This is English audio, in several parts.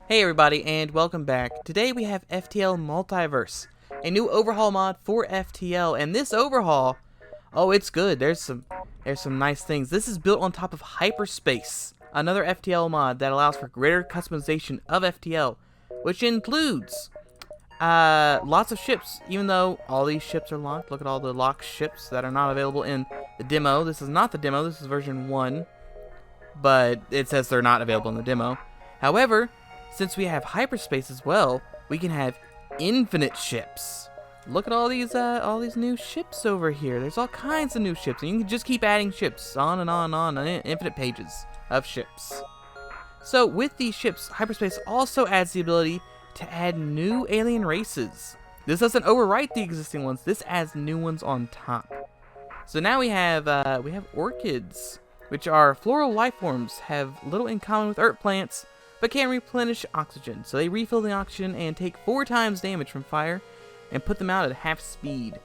Hey everybody, and welcome back. Today we have FTL Multiverse, a new overhaul mod for FTL, and this overhaul, oh, it's good. There's some nice things. This is built on top of Hyperspace, another FTL mod that allows for greater customization of FTL, which includes lots of ships. Even though all these ships are locked, look at all the locked ships that are not available in the demo. This is not the demo. This is version 1, but it says they're not available in the demo. However, since we have hyperspace as well, we can have infinite ships. Look at all these new ships over here. There's all kinds of new ships, and you can just keep adding ships on and on and on, infinite pages of ships. So with these ships, hyperspace also adds the ability to add new alien races. This doesn't overwrite the existing ones. This adds new ones on top. So now we have orchids, which are floral life forms, have little in common with earth plants, but can replenish oxygen. So they refill the oxygen and take 4 times damage from fire and put them out at half speed.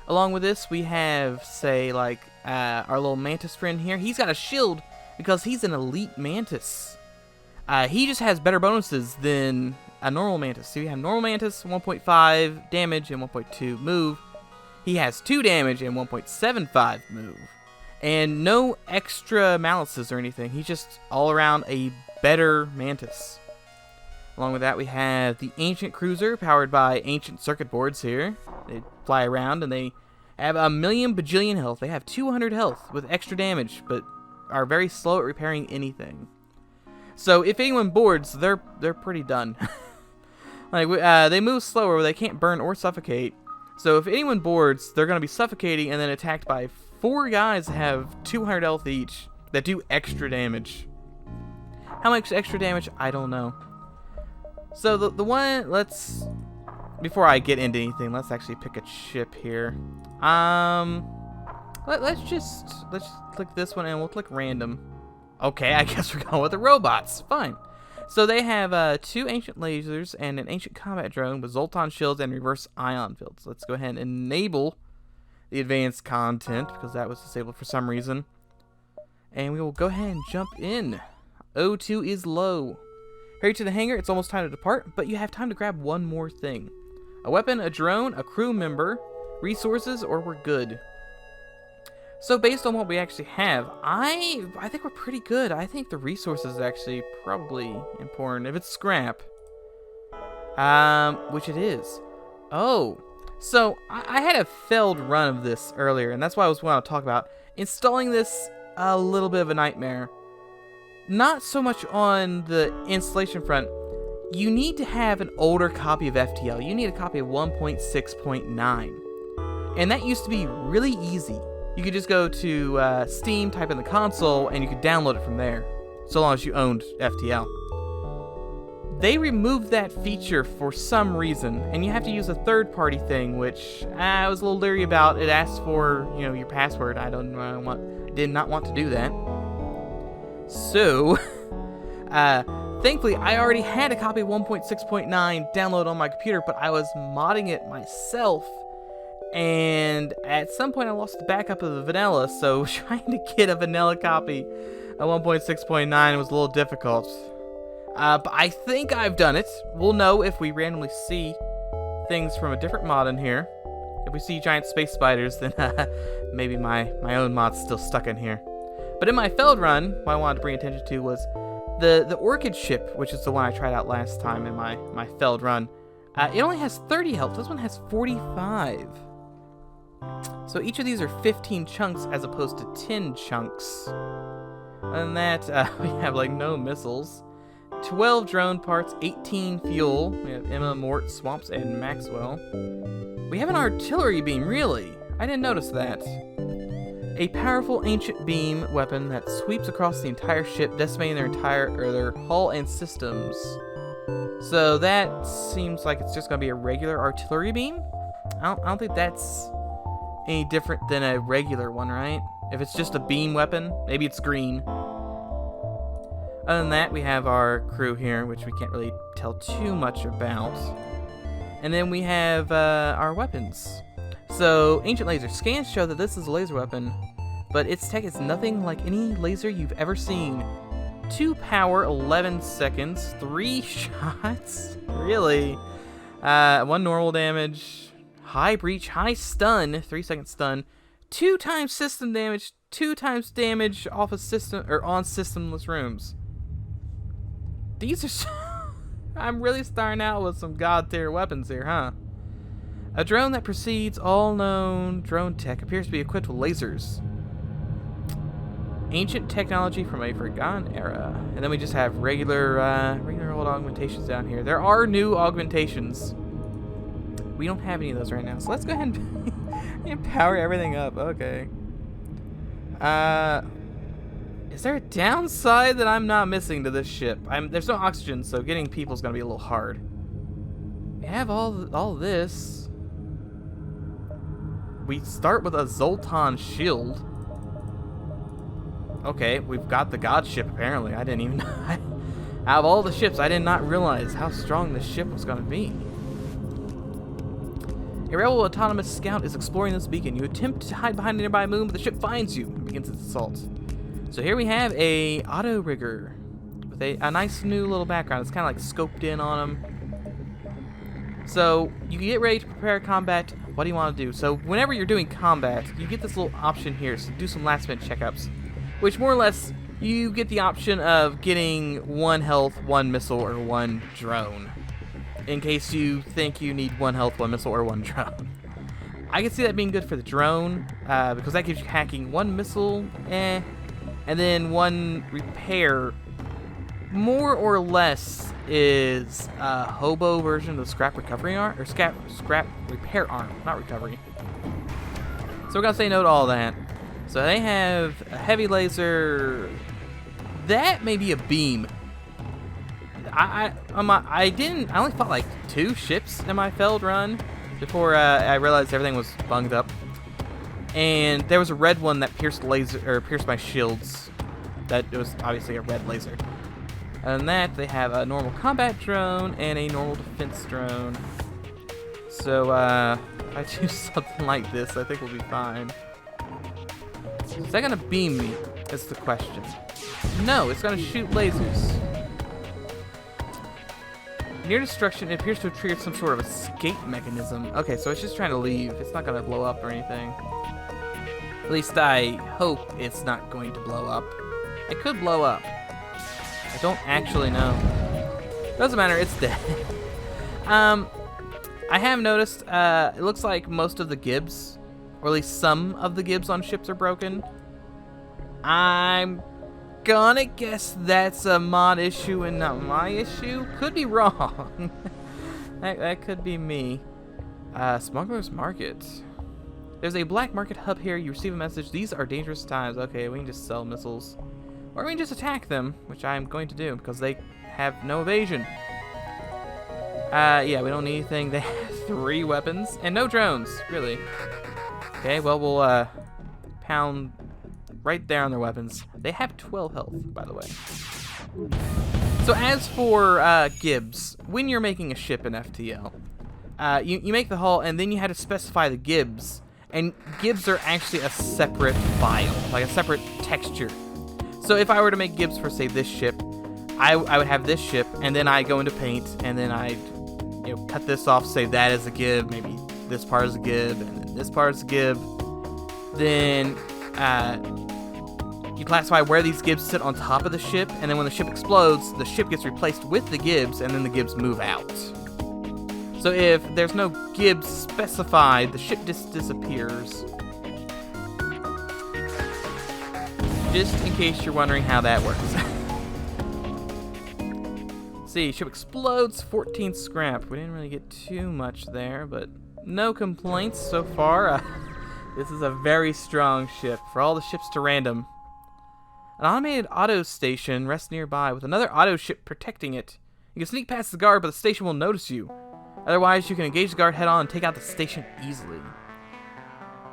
Along with this, we have, say, like our little mantis friend here. He's got a shield because he's an elite mantis. He just has better bonuses than a normal mantis. So you have normal mantis, 1.5 damage and 1.2 move. He has 2 damage and 1.75 move. And no extra malices or anything. He's just all around a better mantis. Along with that, we have the ancient cruiser powered by ancient circuit boards here. They fly around and they have a million bajillion health. They have 200 health with extra damage, but are very slow at repairing anything. So if anyone boards, they're pretty done. They move slower where they can't burn or suffocate. So if anyone boards, they're going to be suffocating and then attacked by 4 guys that have 200 health each that do extra damage. How much extra damage? I don't know. So the one, before I get into anything, let's actually pick a ship here. Let's click this one and we'll click random. Okay, I guess we're going with the robots. Fine. So they have 2 ancient lasers and an ancient combat drone with Zoltan shields and reverse ion fields. Let's go ahead and enable the advanced content because that was disabled for some reason. And we will go ahead and jump in. O2 is low. Hurry to the hangar, it's almost time to depart, but you have time to grab one more thing. A weapon, a drone, a crew member, resources, or we're good. So based on what we actually have, I think we're pretty good. I think the resources is actually probably important. If it's scrap, which it is. Oh, so I had a failed run of this earlier, and that's why I was want to talk about. Installing this, a little bit of a nightmare. Not so much on the installation front. You need to have an older copy of FTL. You need a copy of 1.6.9. And that used to be really easy. You could just go to Steam, type in the console, and you could download it from there. So long as you owned FTL. They removed that feature for some reason, and you have to use a third-party thing, which I was a little leery about. It asks for, your password. I did not want to do that. So, thankfully, I already had a copy of 1.6.9 downloaded on my computer, but I was modding it myself, and at some point I lost the backup of the vanilla, so trying to get a vanilla copy of 1.6.9 was a little difficult. But I think I've done it. We'll know if we randomly see things from a different mod in here. If we see giant space spiders, then maybe my own mod's still stuck in here. But in my failed run, what I wanted to bring attention to was the orchid ship, which is the one I tried out last time in my failed run. It only has 30 health. This one has 45. So each of these are 15 chunks as opposed to 10 chunks. Other than that, we have no missiles. 12 drone parts, 18 fuel. We have Emma, Mort, Swamps, and Maxwell. We have an artillery beam, really? I didn't notice that. A powerful ancient beam weapon that sweeps across the entire ship, decimating their hull and systems. So that seems like it's just going to be a regular artillery beam? I don't think that's any different than a regular one, right? If it's just a beam weapon, maybe it's green. Other than that, we have our crew here, which we can't really tell too much about. And then we have our weapons. So, ancient laser. Scans show that this is a laser weapon, but its tech is nothing like any laser you've ever seen. 2 power, 11 seconds, 3 shots. Really? 1 normal damage, high breach, high stun, 3-second stun, 2 times system damage, 2 times damage off of system or on systemless rooms. These are I'm really starting out with some god tier weapons here, huh? A drone that precedes all known drone tech appears to be equipped with lasers. Ancient technology from a forgotten era. And then we just have regular old augmentations down here. There are new augmentations. We don't have any of those right now, so let's go ahead and power everything up. Okay. Is there a downside that I'm not missing to this ship? There's no oxygen, so getting people is gonna be a little hard. We have all this. We start with a Zoltan shield. Okay, we've got the god ship apparently. I didn't even know. Out of all the ships, I did not realize how strong this ship was gonna be. A rebel autonomous scout is exploring this beacon. You attempt to hide behind a nearby moon, but the ship finds you and begins its assault. So here we have a auto rigger with a nice new little background. It's kind of like scoped in on him. So you can get ready to prepare combat. What do you want to do? So whenever you're doing combat, you get this little option here. So do some last minute checkups, which more or less you get the option of getting 1 health, 1 missile, or 1 drone. In case you think you need 1 health, 1 missile, or 1 drone. I can see that being good for the drone, because that gives you hacking 1 missile, and then 1 repair. More or less is a hobo version of the scrap recovery arm, or scrap repair arm, not recovery. So we're gonna say no to all that. So they have a heavy laser. That may be a beam. I only fought like 2 ships in my failed run before I realized everything was bunged up. And there was a red one that pierced my shields. That was obviously a red laser. Other than that, they have a normal combat drone and a normal defense drone. So if I choose something like this, I think we'll be fine. Is that gonna beam me? That's the question. No, it's gonna shoot lasers. Near destruction, it appears to have triggered some sort of escape mechanism. Okay, so it's just trying to leave. It's not gonna blow up or anything. At least I hope it's not going to blow up. It could blow up. I don't actually know. Doesn't matter, it's dead. I have noticed, it looks like most of the gibs, or at least some of the gibs on ships are broken. I'm gonna guess that's a mod issue and not my issue. Could be wrong. that could be me. Smuggler's Market. There's a black market hub here. You receive a message. These are dangerous times. Okay, we can just sell missiles. Or we can just attack them, which I'm going to do because they have no evasion. Yeah, we don't need anything. They have 3 weapons and no drones, really. Okay, well, we'll pound right there on their weapons. They have 12 health, by the way. So as for gibs, when you're making a ship in FTL, you make the hull and then you had to specify the gibs. And gibs are actually a separate file, like a separate texture. So if I were to make gibs for, say, this ship, I would have this ship, and then I go into paint, and then I cut this off, say that is a gib, maybe this part is a gib, and then this part is a gib. Then you classify where these gibs sit on top of the ship, and then when the ship explodes, the ship gets replaced with the gibs, and then the gibs move out. So if there's no gibs specified, the ship just disappears. Just in case you're wondering how that works. See, ship explodes, 14 scrap. We didn't really get too much there, but no complaints so far. This is a very strong ship. For all the ships to random. An automated auto station rests nearby with another auto ship protecting it. You can sneak past the guard, but the station will notice you. Otherwise, you can engage the guard head-on and take out the station easily.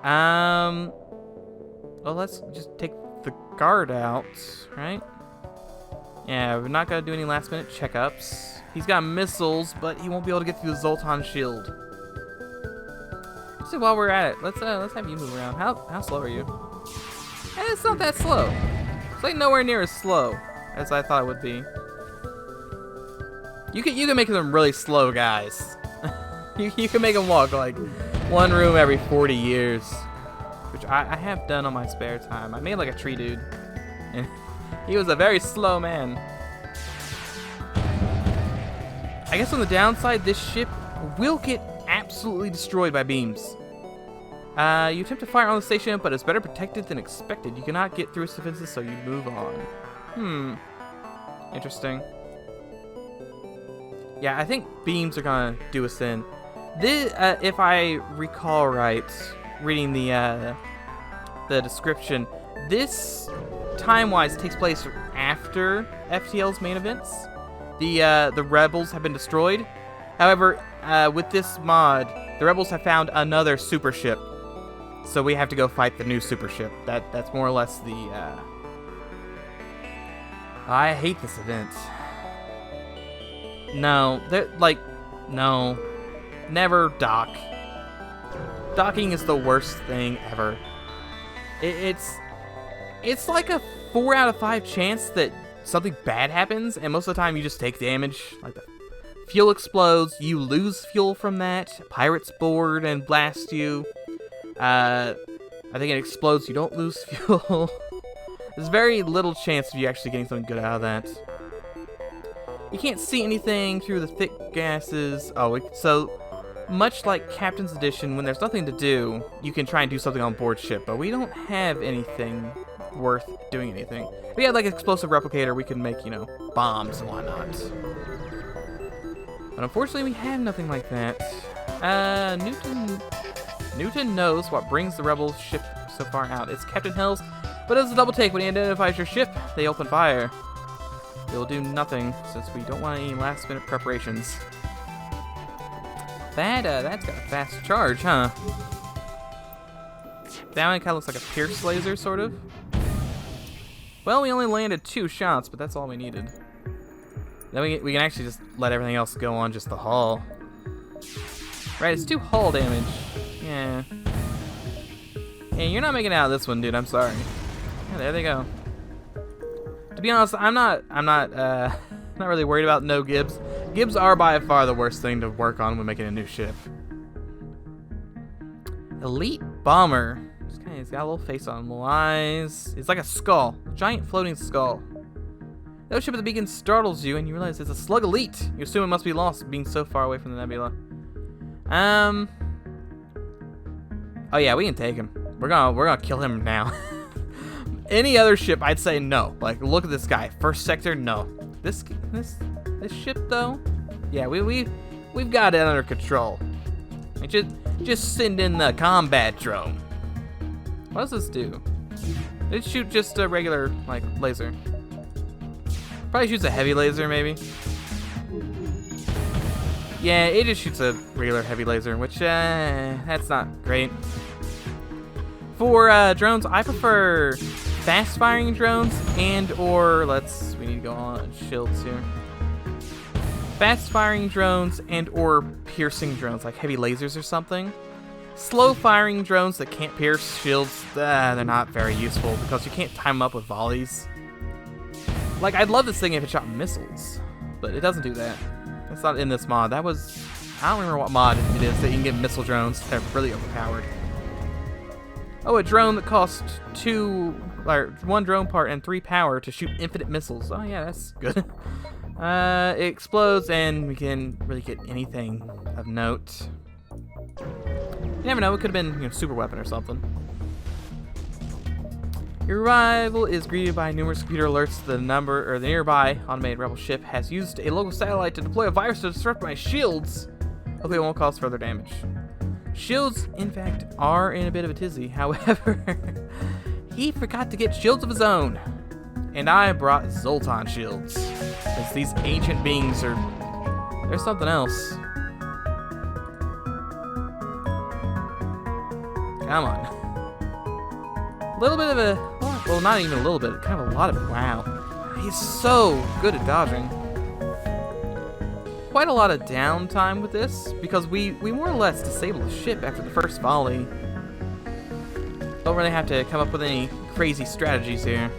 Well, let's just take the guard out, right? Yeah, we're not gonna do any last-minute checkups. He's got missiles, but he won't be able to get through the Zoltan shield. So while we're at it, let's have you move around. How slow are you? And it's not that slow. It's like nowhere near as slow as I thought it would be. You can make them really slow, guys. you can make them walk like one room every 40 years, which I have done on my spare time. I made like a tree dude, and he was a very slow man. I guess on the downside, this ship will get absolutely destroyed by beams. You attempt to fire on the station, but it's better protected than expected. You cannot get through its defenses, so you move on. Interesting. Yeah, I think beams are gonna do us in. This, if I recall right, reading the description, this time-wise takes place after FTL's main events. The rebels have been destroyed. However, with this mod, the rebels have found another super ship, so we have to go fight the new super ship. That's more or less the. I hate this event. No, no, never dock. Docking is the worst thing ever. It's like a 4 out of 5 chance that something bad happens, and most of the time you just take damage. Like the fuel explodes, you lose fuel from that. Pirates board and blast you. I think it explodes, you don't lose fuel. There's very little chance of you actually getting something good out of that. You can't see anything through the thick gases. So much like Captain's Edition, when there's nothing to do, you can try and do something on board ship, but we don't have anything worth doing anything. If we had like an explosive replicator, we could make, bombs and whatnot. But unfortunately, we have nothing like that. Newton knows what brings the rebel ship so far out. It's Captain Hill's, but as a double take, when he identifies your ship, they open fire. They'll do nothing, since we don't want any last-minute preparations. That's got a fast charge, huh? That one kind of looks like a pierce laser, sort of. Well, we only landed 2 shots, but that's all we needed. Then we can actually just let everything else go on just the hull. Right, it's 2 hull damage. Yeah. Hey, you're not making it out of this one, dude. I'm sorry. Yeah, there they go. To be honest, I'm not really worried about no Gibbs. Gibbs are by far the worst thing to work on when making a new ship. Elite Bomber. He's got a little face on him, little eyes. It's like a skull, a giant floating skull. No ship at the beacon startles you, and you realize it's a slug elite. You assume it must be lost, being so far away from the nebula. Oh yeah, we can take him. We're gonna kill him now. Any other ship, I'd say no. Like, look at this guy. First sector, no. This ship though, yeah, we've got it under control. Just send in the combat drone. What does this do? It shoot just a regular like laser. Probably shoots a heavy laser, maybe. Yeah, it just shoots a regular heavy laser, which that's not great. For drones, I prefer fast-firing drones and/or we need to go on shields here. Fast-firing drones and/or piercing drones, like heavy lasers or something. Slow-firing drones that can't pierce shields, they're not very useful because you can't time them up with volleys. Like, I'd love this thing if it shot missiles, but it doesn't do that. That's not in this mod. I don't remember what mod it is that you can get missile drones. They're really overpowered. Oh, a drone that costs 1 drone part and 3 power to shoot infinite missiles. Oh yeah, that's good. It explodes and we can really get anything of note. You never know, it could have been super weapon or something. Your arrival is greeted by numerous computer alerts. The nearby automated rebel ship has used a local satellite to deploy a virus to disrupt my shields. Hopefully it won't cause further damage. Shields, in fact, are in a bit of a tizzy. However, he forgot to get shields of his own. And I brought Zoltan shields. Since these ancient beings they're something else. Come on. A little bit of a, well, not even a little bit, kind of a lot of it. Wow. He's so good at dodging. Quite a lot of downtime with this, because we more or less disable the ship after the first volley. Don't really have to come up with any crazy strategies here.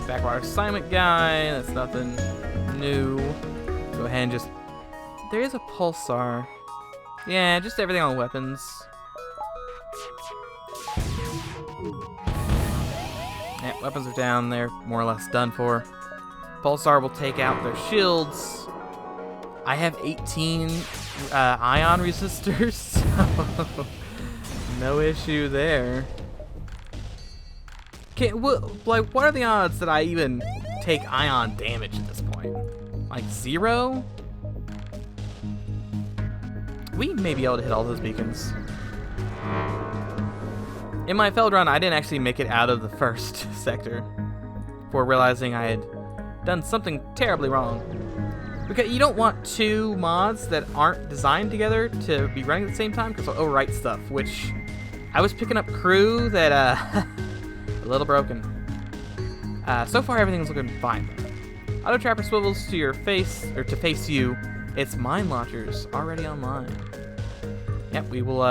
backwater assignment guy. That's nothing new. Go ahead and just... There is a pulsar. Yeah, just everything on weapons. Yeah, weapons are down. They're more or less done for. Pulsar will take out their shields. I have 18 ion resistors, so no issue there. What are the odds that I even take ion damage at this point? Like 0? We may be able to hit all those beacons. In my failed run, I didn't actually make it out of the first sector before realizing I had done something terribly wrong. Because you don't want two mods that aren't designed together to be running at the same time, because they'll overwrite stuff, which I was picking up crew that, a little broken. So far, everything's looking fine. Auto trapper swivels to your face, or to face you. It's mine launchers already online. Yep, we will,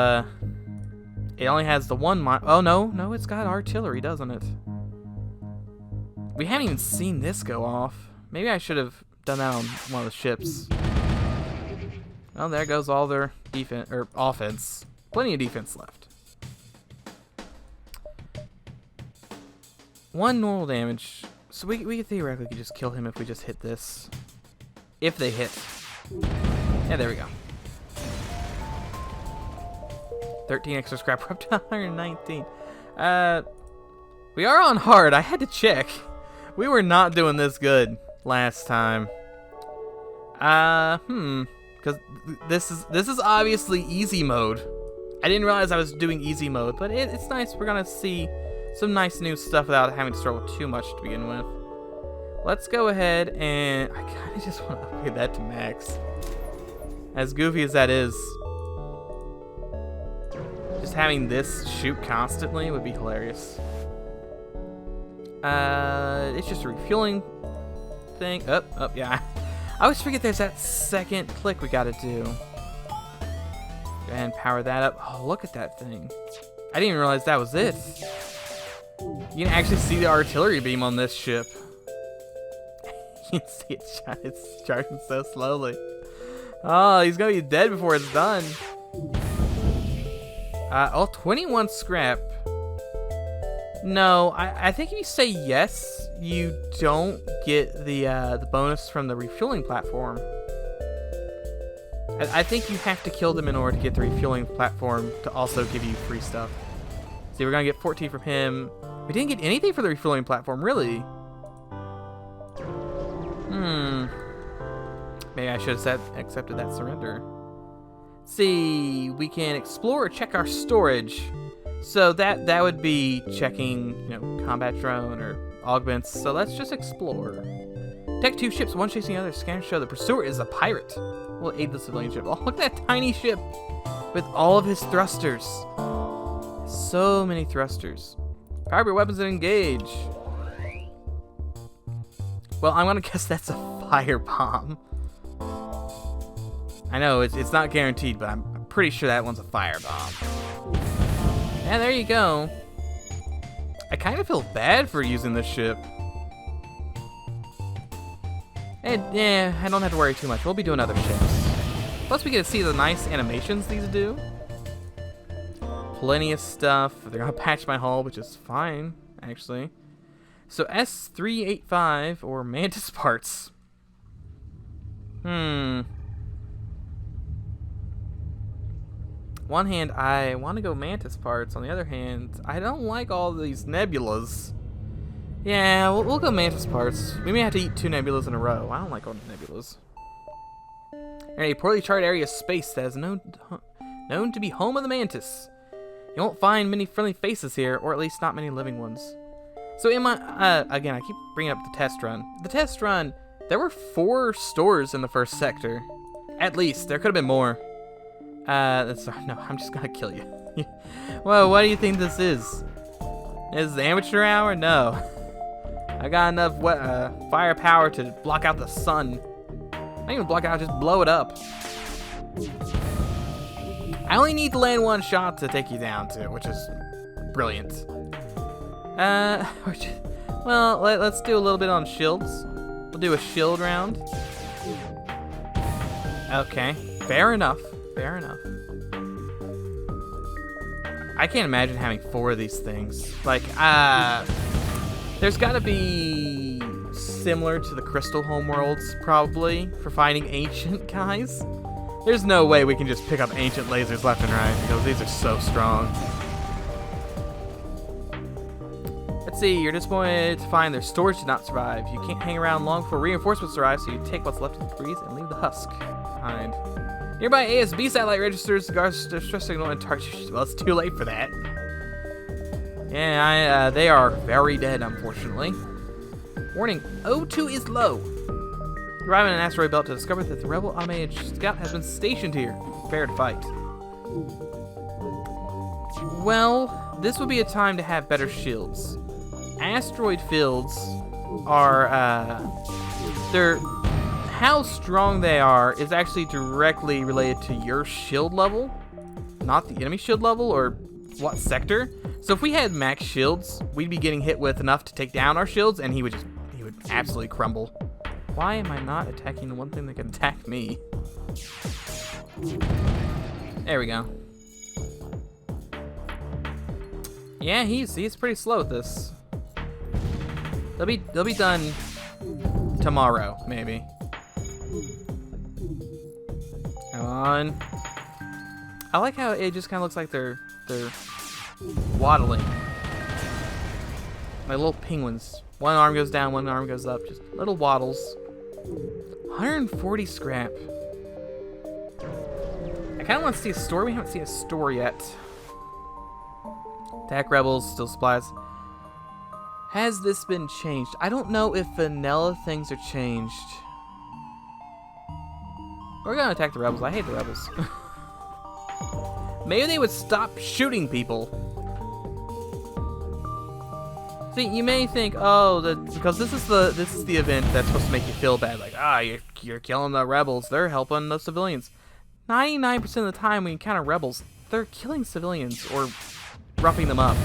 it only has the one mine. Oh, no, it's got artillery, doesn't it? We haven't even seen this go off. Maybe I should have done that on one of the ships. Oh, there goes all their defense, or offense. Plenty of defense left. 1 normal damage. So we theoretically could just kill him if we just hit this. If they hit. Yeah, there we go. 13 extra scrap. We're up to 119. We are on hard. I had to check. We were not doing this good last time. Because this is obviously easy mode. I didn't realize I was doing easy mode, but it's nice. We're gonna see some nice new stuff without having to struggle too much to begin with. Let's go ahead and I kind of just want to upgrade that to max. As goofy as that is, just having this shoot constantly would be hilarious. It's just a refueling thing. Oh, yeah. I always forget there's that second click we gotta do. Go ahead and power that up. Oh, look at that thing. I didn't even realize that was it. You can actually see the artillery beam on this ship. You can see it's charging so slowly. Oh, he's gonna be dead before it's done. 21 scrap. No, I think if you say yes, you don't get the bonus from the refueling platform. I think you have to kill them in order to get the refueling platform to also give you free stuff. See, we're gonna get 14 from him. We didn't get anything for the refueling platform, really. Maybe I should have accepted that surrender. Let's see, we can explore or check our storage. So that would be checking, combat drone or augments. So let's just explore. Detect 2 ships, one chasing the other. Scanners show the pursuer is a pirate. We'll aid the civilian ship. Oh, look at that tiny ship with all of his thrusters. So many thrusters. Power your weapons and engage. Well, I'm gonna guess that's a fire bomb. I know it's not guaranteed, but I'm pretty sure that one's a fire bomb. Yeah, there you go. I kind of feel bad for using this ship. And yeah, I don't have to worry too much. We'll be doing other ships. Plus, we get to see the nice animations these do. Plenty of stuff. They're gonna patch my hull, which is fine, actually. So S385 or Mantis parts. One hand, I want to go Mantis parts. On the other hand, I don't like all these nebulas. Yeah, we'll go Mantis parts. We may have to eat 2 nebulas in a row. I don't like all nebulas. A poorly charted area of space that is known to be home of the Mantis. You won't find many friendly faces here, or at least not many living ones. So in my, again, I keep bringing up the test run. The test run, there were 4 stores in the first sector. At least, there could have been more. No, I'm just gonna kill you. Whoa, what do you think this is? Is it amateur hour? No. I got enough firepower to block out the sun. Not even block out, just blow it up. I only need to land 1 what take you down too, which is brilliant. Well, Well, let's do a little bit on shields. We'll do a shield round. Okay, fair enough. Fair enough. I can't imagine having 4 of these things. Like, there's gotta be similar to the Crystal Homeworlds, probably, for finding ancient guys. There's no way we can just pick up ancient lasers left and right, because these are so strong. Let's see, you're disappointed to find their storage did not survive. You can't hang around long for reinforcements to arrive, so you take what's left of the debris and leave the husk behind. Nearby ASB satellite registers the guard's distress signal and target. Well, it's too late for that. Yeah, they are very dead, unfortunately. Warning, O2 is low. You arrive in an asteroid belt to discover that the rebel automated scout has been stationed here. Prepare to fight. Well, this would be a time to have better shields. Asteroid fields are, how strong they are is actually directly related to your shield level, not the enemy shield level or what sector. So if we had max shields, we'd be getting hit with enough to take down our shields, and he would absolutely crumble. Why am I not attacking the one thing that can attack me? There we go. Yeah, he's pretty slow at this. They'll be done tomorrow, maybe. Come on. I like how it just kind of looks like they're waddling. Like little penguins. One arm goes down, one arm goes up. Just little waddles. 140 scrap. I kind of want to see a store. We haven't seen a store yet. Attack rebels, still supplies. Has this been changed? I don't know if vanilla things are changed. We're gonna attack the rebels. I hate the rebels. Maybe they would stop shooting people. See, you may think, oh, because this is the event that's supposed to make you feel bad. Like, you're killing the rebels. They're helping the civilians. 99% of the time when you encounter rebels, they're killing civilians or roughing them up.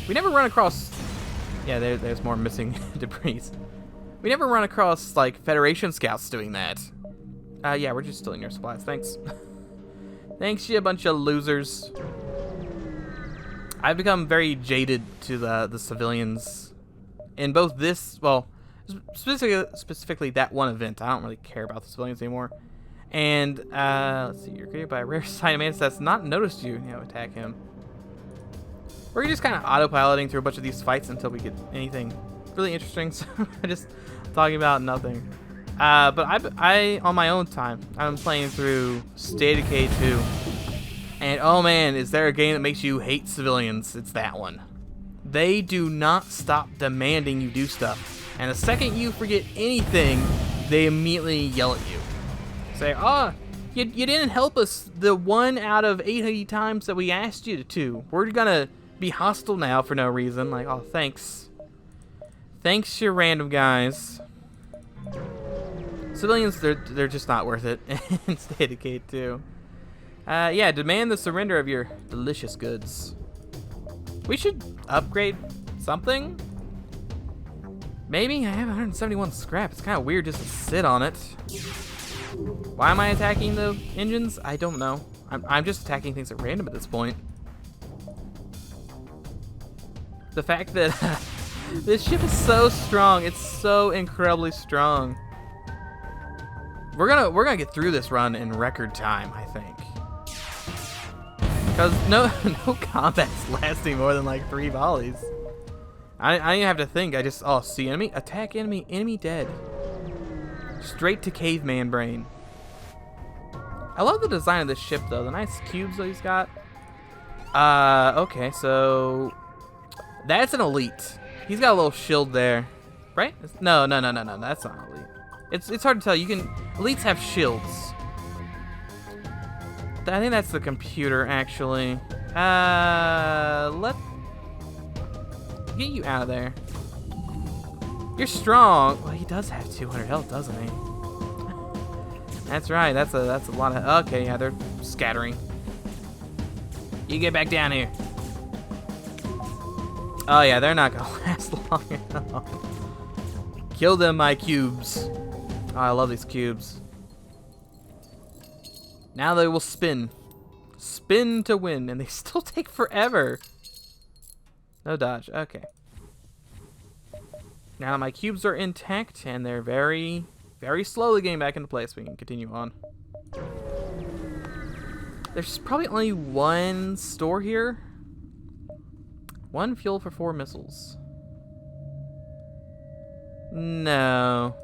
We never run across... Yeah, there's more missing debris. We never run across, like, Federation scouts doing that. Yeah, we're just stealing your supplies. Thanks. Thanks, you bunch of losers. I've become very jaded to the civilians in both this, well, specifically that one event. I don't really care about the civilians anymore. And, let's see, you're greeted by a rare sight of man that's not noticed you. You know, attack him. We're just kind of autopiloting through a bunch of these fights until we get anything really interesting. So I'm just talking about nothing. But I on my own time, I'm playing through State of Decay 2. And oh man, is there a game that makes you hate civilians? It's that one. They do not stop demanding you do stuff. And the second you forget anything, they immediately yell at you. Say, oh, you didn't help us the 1 out of 800 times that we asked you to. We're gonna be hostile now for no reason. Like, oh, thanks. Thanks, you random guys. Civilians, they're just not worth it. And State of Decay 2. Yeah, demand the surrender of your delicious goods. We should upgrade something. Maybe? I have 171 scrap. It's kind of weird just to sit on it. Why am I attacking the engines? I don't know. I'm just attacking things at random at this point. The fact that this ship is so strong. It's so incredibly strong. We're gonna get through this run in record time, I think. Because no combat's lasting more than like 3 volleys. I didn't have to think. I just, oh, see enemy, attack enemy, enemy dead. Straight to caveman brain. I love the design of this ship though. The nice cubes that he's got. Okay, so that's an elite. He's got a little shield there, right? No, that's not elite. It's hard to tell. Elites have shields. I think that's the computer, actually. Let's get you out of there. You're strong. Well, he does have 200 health, doesn't he? That's right. That's a lot of. Okay, yeah, they're scattering. You get back down here. Oh yeah, they're not gonna last long enough. Kill them, my cubes. Oh, I love these cubes. Now they will spin. Spin to win, and they still take forever. No dodge, okay. Now my cubes are intact, and they're very, very slowly getting back into place. We can continue on. There's probably only one store here. One fuel for 4 missiles. No.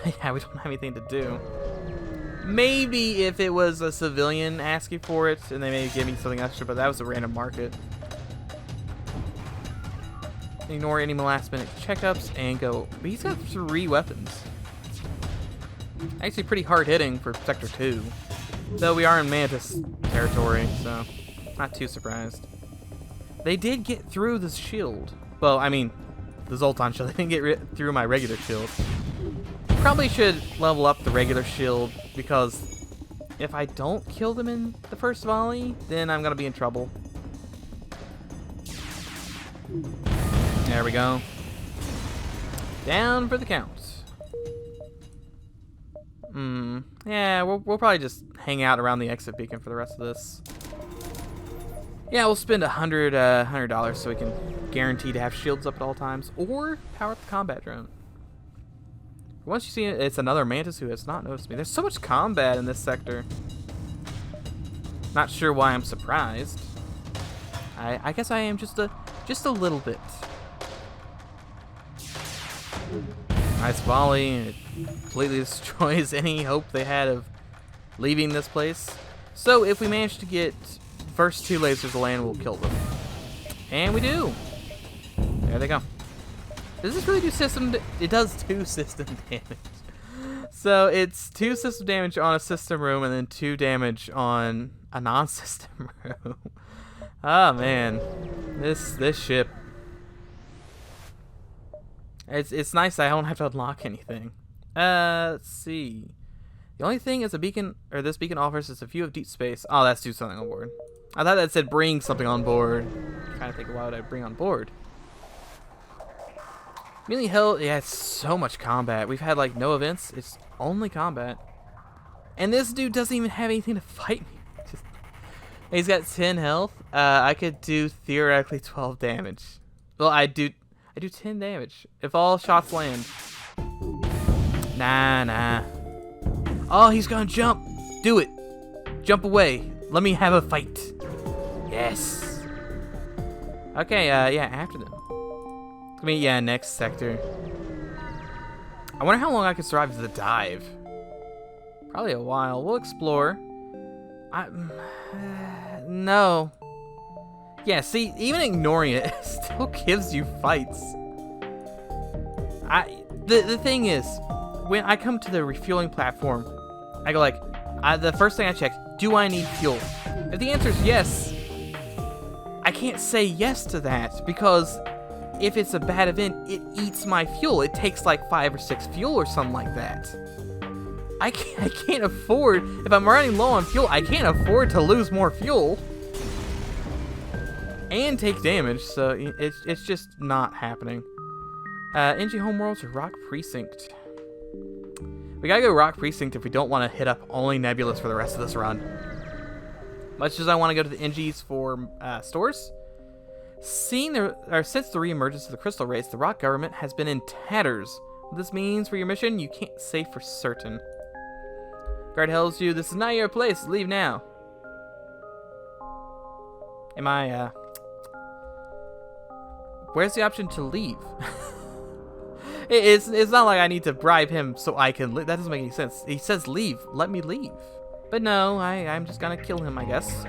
Yeah, we don't have anything to do. Maybe if it was a civilian asking for it, and they may give me something extra, but that was a random market. Ignore any last minute checkups and go. But he's got 3 weapons. Actually pretty hard hitting for Sector 2. Though we are in Mantis territory, so not too surprised. They did get through the shield. Well, I mean, the Zoltan shield. They didn't get through my regular shield. Probably should level up the regular shield, because if I don't kill them in the first volley, then I'm going to be in trouble. There we go. Down for the count. Yeah, we'll probably just hang out around the exit beacon for the rest of this. Yeah, we'll spend $100 so we can guarantee to have shields up at all times, or power up the combat drone. Once you see it, it's another Mantis who has not noticed me. There's so much combat in this sector. Not sure why I'm surprised. I guess I am just a little bit. Nice volley. It completely destroys any hope they had of leaving this place. So if we manage to get first 2 lasers to land, we'll kill them. And we do. There they go. Does this really do system? It does 2 system damage. So it's 2 system damage on a system room, and then 2 damage on a non-system room. Oh man, this ship. It's nice I don't have to unlock anything. Let's see. The only thing is this beacon offers is a view of deep space. Oh, that's do something on board. I thought that said bring something on board. I'm trying to think of why would I bring on board. Really hell, yeah, it's so much combat. We've had like no events. It's only combat. And this dude doesn't even have anything to fight me. He's got 10 health. I could do theoretically 12 damage. Well, I do 10 damage if all shots land. Nah. Oh, he's gonna jump. Do it. Jump away. Let me have a fight. Yes. Okay, yeah, after them. I mean, yeah, next sector. I wonder how long I can survive the dive. Probably a while. We'll explore. No. Yeah, see, even ignoring it still gives you fights. The thing is, when I come to the refueling platform, I go like, the first thing I check, do I need fuel? If the answer is yes, I can't say yes to that, because if it's a bad event, it eats my fuel. It takes like 5 or 6 fuel or something like that. I can't afford, if I'm running low on fuel, I can't afford to lose more fuel and take damage, so it's just not happening. NG Homeworlds or Rock Precinct? We gotta go Rock Precinct if we don't want to hit up only Nebulas for the rest of this run. Much as I want to go to the NGs for stores, since the re-emergence of the Crystal Race, the Rock government has been in tatters. What this means for your mission, you can't say for certain. Guard tells you, this is not your place, leave now. Am I, where's the option to leave? It's not like I need to bribe him so I can leave. That doesn't make any sense. He says leave, let me leave. But no, I'm just gonna kill him, I guess.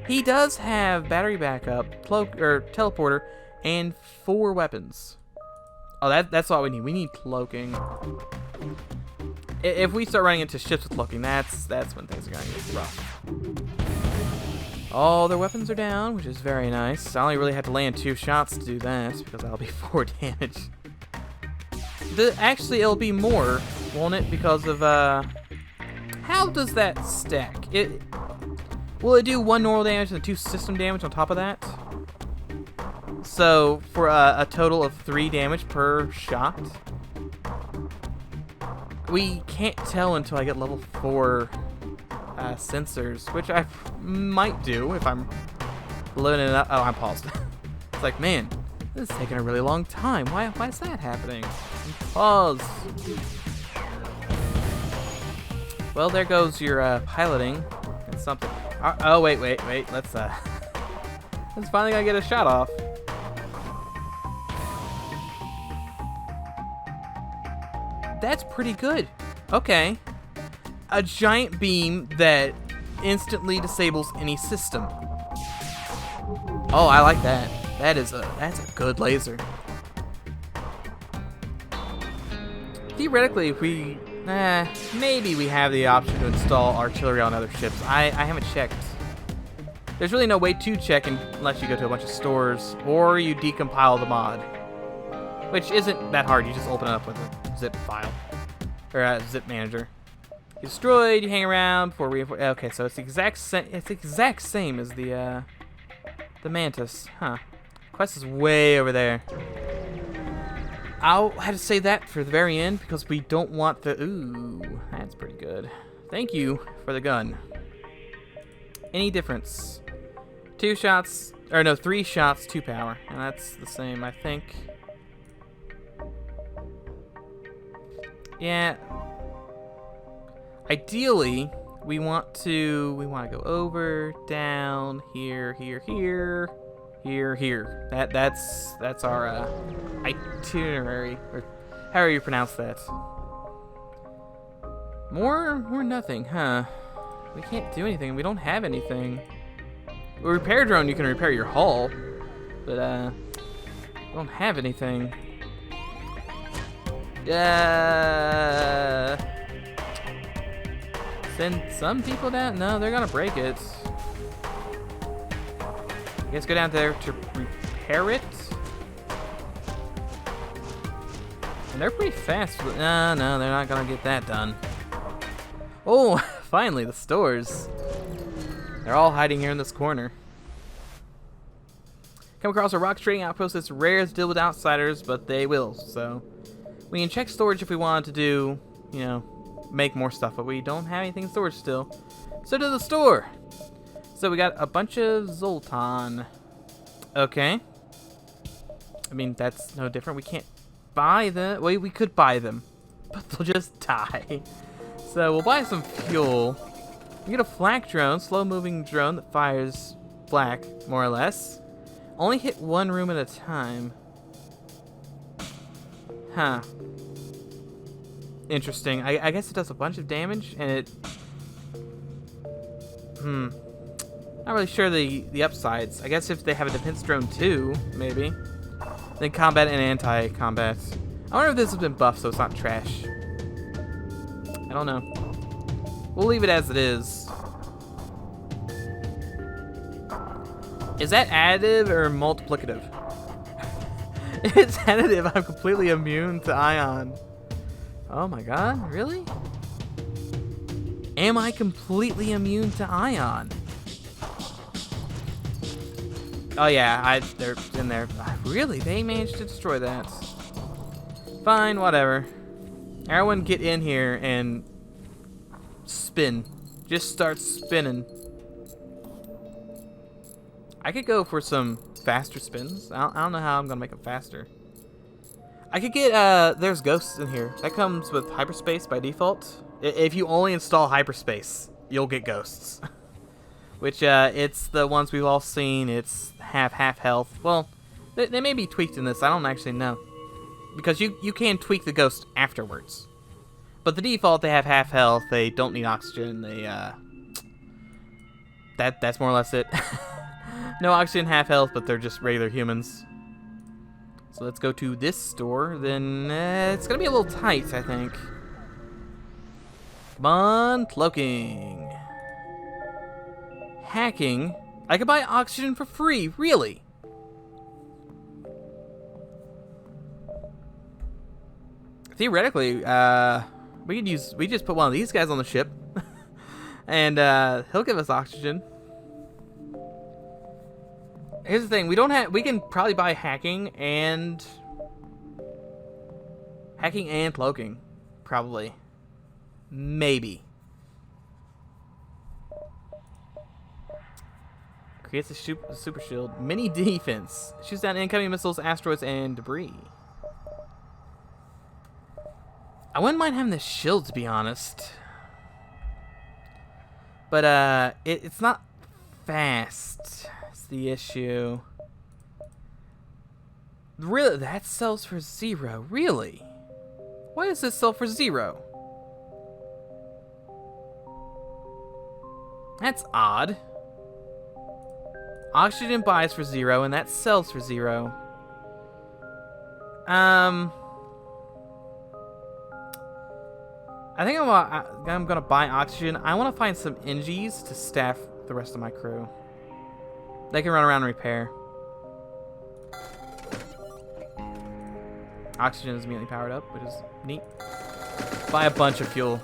He does have battery backup, cloak, or teleporter, and 4 weapons. Oh, that's what we need. We need cloaking. If we start running into ships with cloaking, that's when things are gonna get rough. All their weapons are down, which is very nice. I only really had to land 2 shots to do that, because that'll be 4 damage. Actually, it'll be more, won't it? Because of, how does that stack? Will it do 1 normal damage and 2 system damage on top of that? So for a total of 3 damage per shot. We can't tell until I get level 4 sensors, which I might do if I'm loading it up. Oh, I'm paused. It's like, man, this is taking a really long time. Why is that happening? Pause. Well, there goes your piloting. It's something. Oh, wait. Let's finally gotta get a shot off. That's pretty good. Okay. A giant beam that instantly disables any system. Oh, I like that. That's a good laser. Theoretically, if we maybe we have the option to install artillery on other ships. I haven't checked. There's really no way to check unless you go to a bunch of stores or you decompile the mod, which isn't that hard. You just open it up with a zip file or a zip manager. You destroyed. You hang around before reinforce. Okay, so it's the exact same. It's the exact same as the Mantis, huh? Quest is way over there. I'll have to say that for the very end because we don't want the... Ooh, that's pretty good. Thank you for the gun. Any difference? 2 shots, or no, 3 shots, 2 power. And that's the same, I think. Yeah. Ideally, we want to go over, down, here, here. That's our itinerary, or however you pronounce that. More nothing, huh? We can't do anything. We don't have anything. A repair drone, you can repair your hull, but we don't have anything. Send some people down? No, they're gonna break it. I guess go down there to repair it. And they're pretty fast. No, they're not gonna get that done. Oh, finally, the stores. They're all hiding here in this corner. Come across a rock trading outpost that's rare to deal with outsiders, but they will. So we can check storage if we wanted to do, you know, make more stuff, but we don't have anything in storage still. So to the store. So we got a bunch of Zoltan. Okay. I mean, that's no different. We can't buy them. Well, we could buy them, but they'll just die. So we'll buy some fuel. We get a flak drone, slow-moving drone that fires flak, more or less. Only hit 1 room at a time. Huh. Interesting. I guess it does a bunch of damage, and it... Not really sure the upsides. I guess if they have a defense drone too, maybe. Then combat and anti-combat. I wonder if this has been buffed so it's not trash. I don't know. We'll leave it as it is. Is that additive or multiplicative? If it's additive, I'm completely immune to ion. Oh my god, really? Am I completely immune to ion? Oh yeah, they're in there. Really? They managed to destroy that. Fine, whatever. Everyone get in here and spin. Just start spinning. I could go for some faster spins. I don't know how I'm gonna make them faster. I could get, there's ghosts in here. That comes with Hyperspace by default. If you only install Hyperspace, you'll get ghosts. Which, it's the ones we've all seen. It's half health. Well, they may be tweaked in this. I don't actually know. Because you can tweak the ghost afterwards. But the default, they have half health. They don't need oxygen. They, that's more or less it. No oxygen, half health, but they're just regular humans. So let's go to this store. Then it's gonna be a little tight, I think. Come on, cloaking. Hacking. I could buy oxygen for free, really? Theoretically, we just put one of these guys on the ship, and he'll give us oxygen. Here's the thing, we can probably buy hacking and cloaking. Probably. Maybe. Creates a super shield. Mini defense. Shoots down incoming missiles, asteroids, and debris. I wouldn't mind having the shield, to be honest. But, it's not fast. It's the issue. Really? That sells for 0. Really? Why does this sell for 0? That's odd. Oxygen buys for 0, and that sells for 0. I think I'm gonna buy oxygen. I want to find some NGs to staff the rest of my crew. They can run around and repair. Oxygen is immediately powered up, which is neat. Buy a bunch of fuel.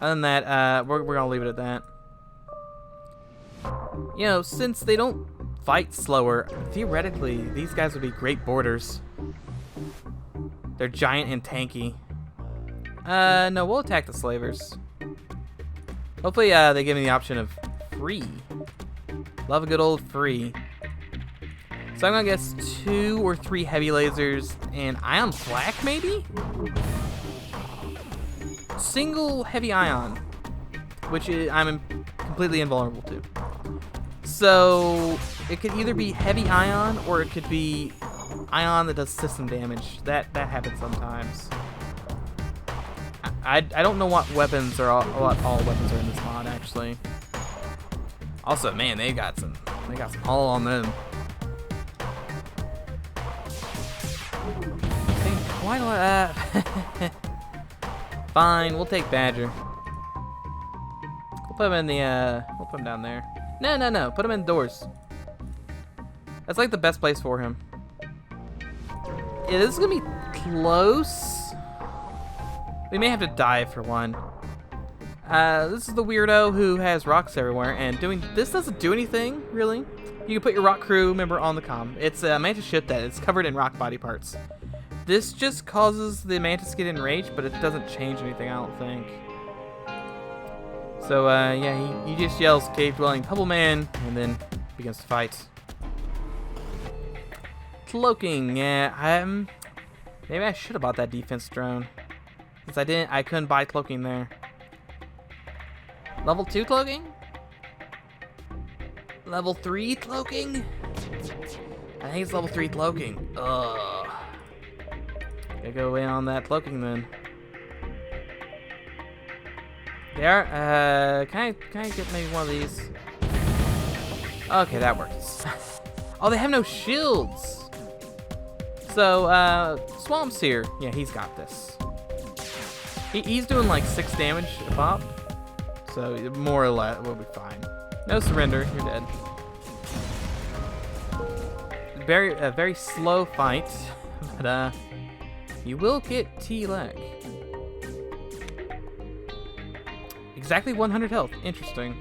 Other than that, we're gonna leave it at that. You know, since they don't fight slower, theoretically, these guys would be great boarders. They're giant and tanky. No, we'll attack the slavers. Hopefully, they give me the option of free. Love a good old free. So I'm gonna guess 2 or 3 heavy lasers and ion flak, maybe? Single heavy ion, which I'm completely invulnerable to. So it could either be heavy ion or it could be ion that does system damage. That happens sometimes. I don't know what weapons are what all weapons are in this mod actually. Also, man, they got some all on them. Why do I? Fine, we'll take Badger. We'll put him in the we'll put him down there. No. Put him indoors. That's like the best place for him. Yeah, this is gonna be close. We may have to dive for one. This is the weirdo who has rocks everywhere, and this doesn't do anything, really. You can put your rock crew member on the comm. It's a mantis ship that is covered in rock body parts. This just causes the mantis to get enraged, but it doesn't change anything, I don't think. So, yeah, he just yells cave-dwelling Pebble Man, and then begins to fight. Cloaking, yeah, maybe I should have bought that defense drone. Since I couldn't buy cloaking there. Level 2 cloaking? Level 3 cloaking? I think it's level 3 cloaking. Ugh. Gotta go in on that cloaking then. There. Can I get maybe one of these? Okay, that works. Oh, they have no shields. So, Swamp's here. Yeah, he's got this. He's doing like 6 damage a pop. So, more or less, we'll be fine. No surrender, you're dead. Very slow fight, but you will get T-leg. Exactly 100 health. Interesting.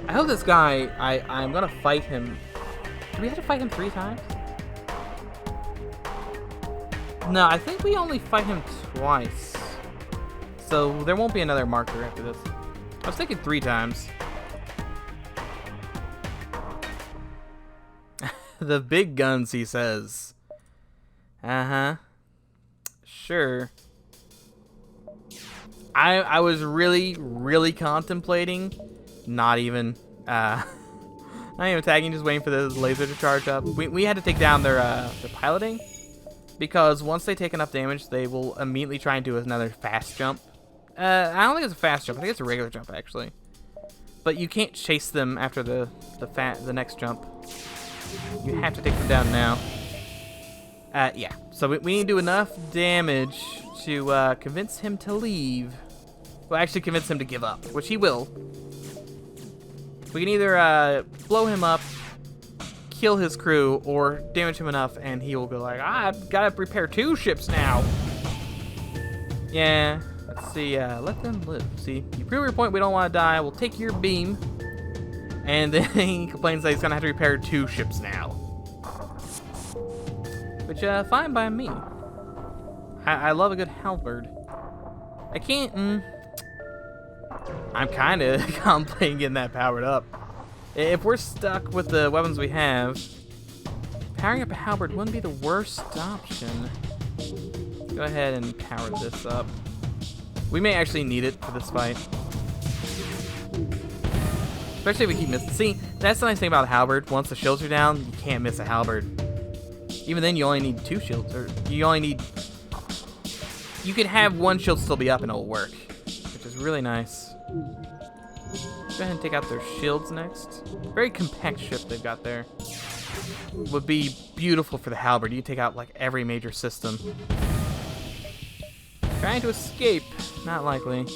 I hope this guy, I'm gonna fight him. Do we have to fight him 3 times? No, I think we only fight him twice. So there won't be another marker after this. I was thinking 3 times. The big guns, he says. Uh-huh. Sure. I was really contemplating not even tagging, just waiting for the laser to charge up. We had to take down their piloting, because once they take enough damage, they will immediately try and do another fast jump. I don't think it's a fast jump. I think it's a regular jump, actually. But you can't chase them after the next jump. You have to take them down now. Yeah. So we need to do enough damage to convince him to leave. Well, actually convince him to give up, which he will. We can either blow him up, kill his crew, or damage him enough, and he will go like, I've got to repair 2 ships now. Yeah. Let's see. Let them live. See, you prove your point. We don't want to die. We'll take your beam, And then he complains that he's gonna have to repair 2 ships now. Which, fine by me. I love a good halberd. I can't, I'm kinda contemplating getting that powered up. If we're stuck with the weapons we have, powering up a halberd wouldn't be the worst option. Go ahead and power this up. We may actually need it for this fight. Especially if we keep missing. See, that's the nice thing about a halberd. Once the shields are down, you can't miss a halberd. Even then, you only need 2 shields. Or you only need... You could have 1 shield still be up and it'll work. Which is really nice. Go ahead and take out their shields next. Very compact ship they've got there. Would be beautiful for the halberd. You take out like every major system. Trying to escape. Not likely.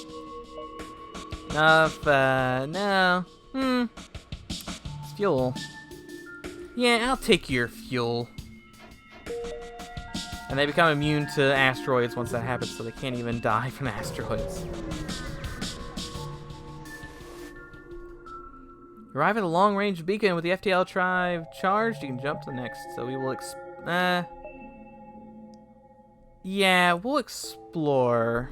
No. It's fuel. Yeah, I'll take your fuel. And they become immune to asteroids once that happens, so they can't even die from asteroids. Arrive at a long-range beacon with the FTL tribe charged. You can jump to the next. So we will yeah, we'll explore.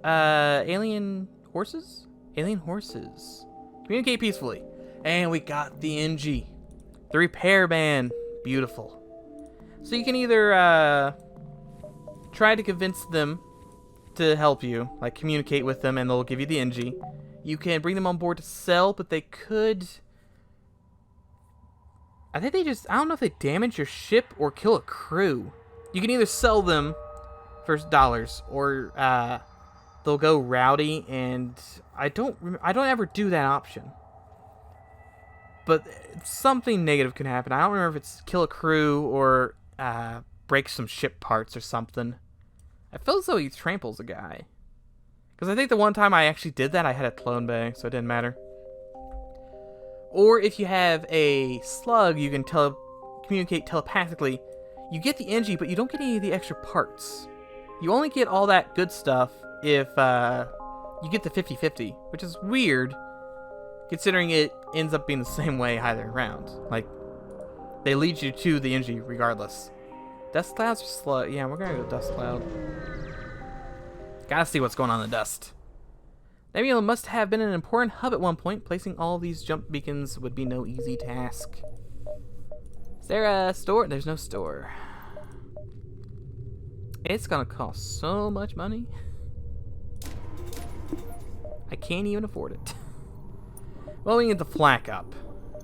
Alien horses? Alien horses. Communicate peacefully. And we got the NG. The repair band. Beautiful. So you can either try to convince them to help you, like communicate with them and they'll give you the NG. You can bring them on board to sell, but they could... I think they just... I don't know if they damage your ship or kill a crew. You can either sell them for dollars or they'll go rowdy, and I don't ever do that option. But something negative can happen. I don't remember if it's kill a crew or break some ship parts or something. I feel as though he tramples a guy. Because I think the one time I actually did that, I had a clone bay, so it didn't matter. Or if you have a slug, you can communicate telepathically. You get the NG, but you don't get any of the extra parts. You only get all that good stuff if you get the 50-50, which is weird, considering it ends up being the same way either round. Like, they lead you to the NG regardless. Dust clouds or slug? Yeah, we're gonna go dust cloud. Gotta see what's going on in the dust. Nebula must have been an important hub at one point. Placing all these jump beacons would be no easy task. Is there a store? There's no store. It's gonna cost so much money. I can't even afford it. Well, we need the flak up,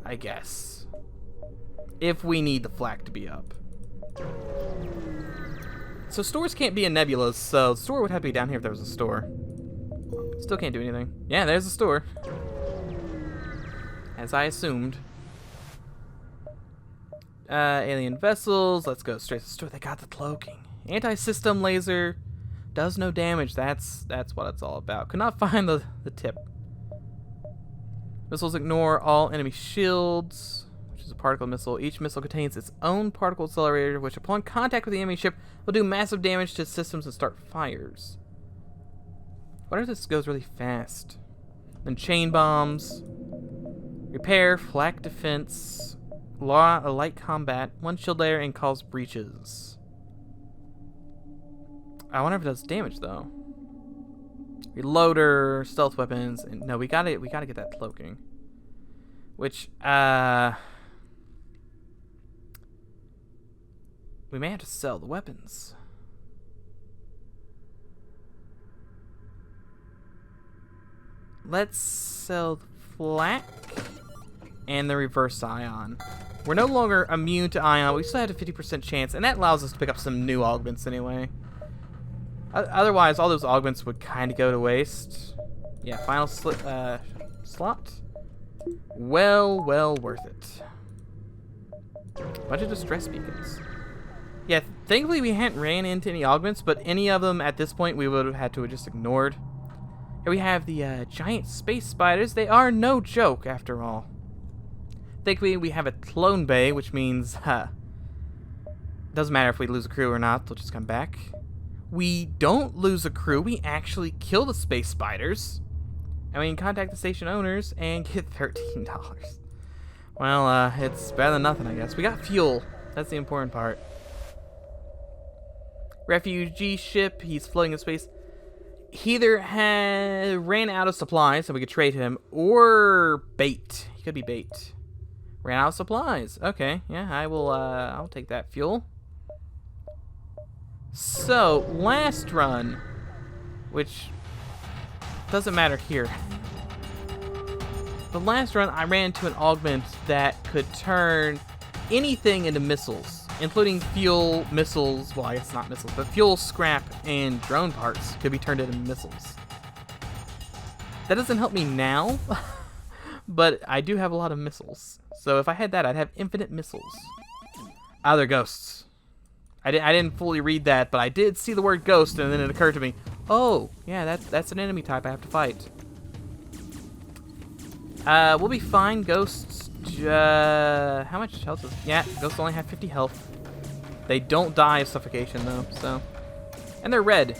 I guess. If we need the flak to be up. So stores can't be in nebulas, so the store would have to be down here if there was a store. Still can't do anything. Yeah, there's the store. As I assumed. Alien vessels. Let's go straight to the store. They got the cloaking. Anti-system laser. Does no damage. That's what it's all about. Could not find the tip. Missiles ignore all enemy shields, which is a particle missile. Each missile contains its own particle accelerator, which upon contact with the enemy ship will do massive damage to systems and start fires. What if this goes really fast? Then chain bombs, repair, flak defense, light combat, 1 shield layer, and cause breaches. I wonder if it does damage though. Reloader, stealth weapons, and no, we gotta get that cloaking. Which we may have to sell the weapons. Let's sell the flak and the reverse ion. We're no longer immune to ion. We still have a 50% chance, and that allows us to pick up some new augments anyway. Otherwise, all those augments would kind of go to waste. Yeah, final slot. Well worth it. Bunch of distress beacons. Yeah, thankfully we hadn't ran into any augments, but any of them at this point we would have had to have just ignored. Here we have the giant space spiders. They are no joke, after all. Thankfully, we have a clone bay, which means doesn't matter if we lose a crew or not. They'll just come back. We don't lose a crew. We actually kill the space spiders. And we can contact the station owners and get $13. Well, it's better than nothing, I guess. We got fuel. That's the important part. Refugee ship. He's floating in space. He either ran out of supplies, so we could trade him, or bait. He could be bait. Ran out of supplies. Okay, yeah, I'll take that fuel. So, last run, which doesn't matter here. The last run, I ran into an augment that could turn anything into missiles, including fuel, missiles, well, I guess not missiles, but fuel, scrap, and drone parts could be turned into missiles. That doesn't help me now, but I do have a lot of missiles. So if I had that, I'd have infinite missiles. Ah, they're ghosts. I didn't fully read that, but I did see the word ghost, and then it occurred to me, oh, yeah, that's an enemy type I have to fight. We'll be fine. Ghosts, how much health is... Yeah, ghosts only have 50 health. They don't die of suffocation, though, so... And they're red.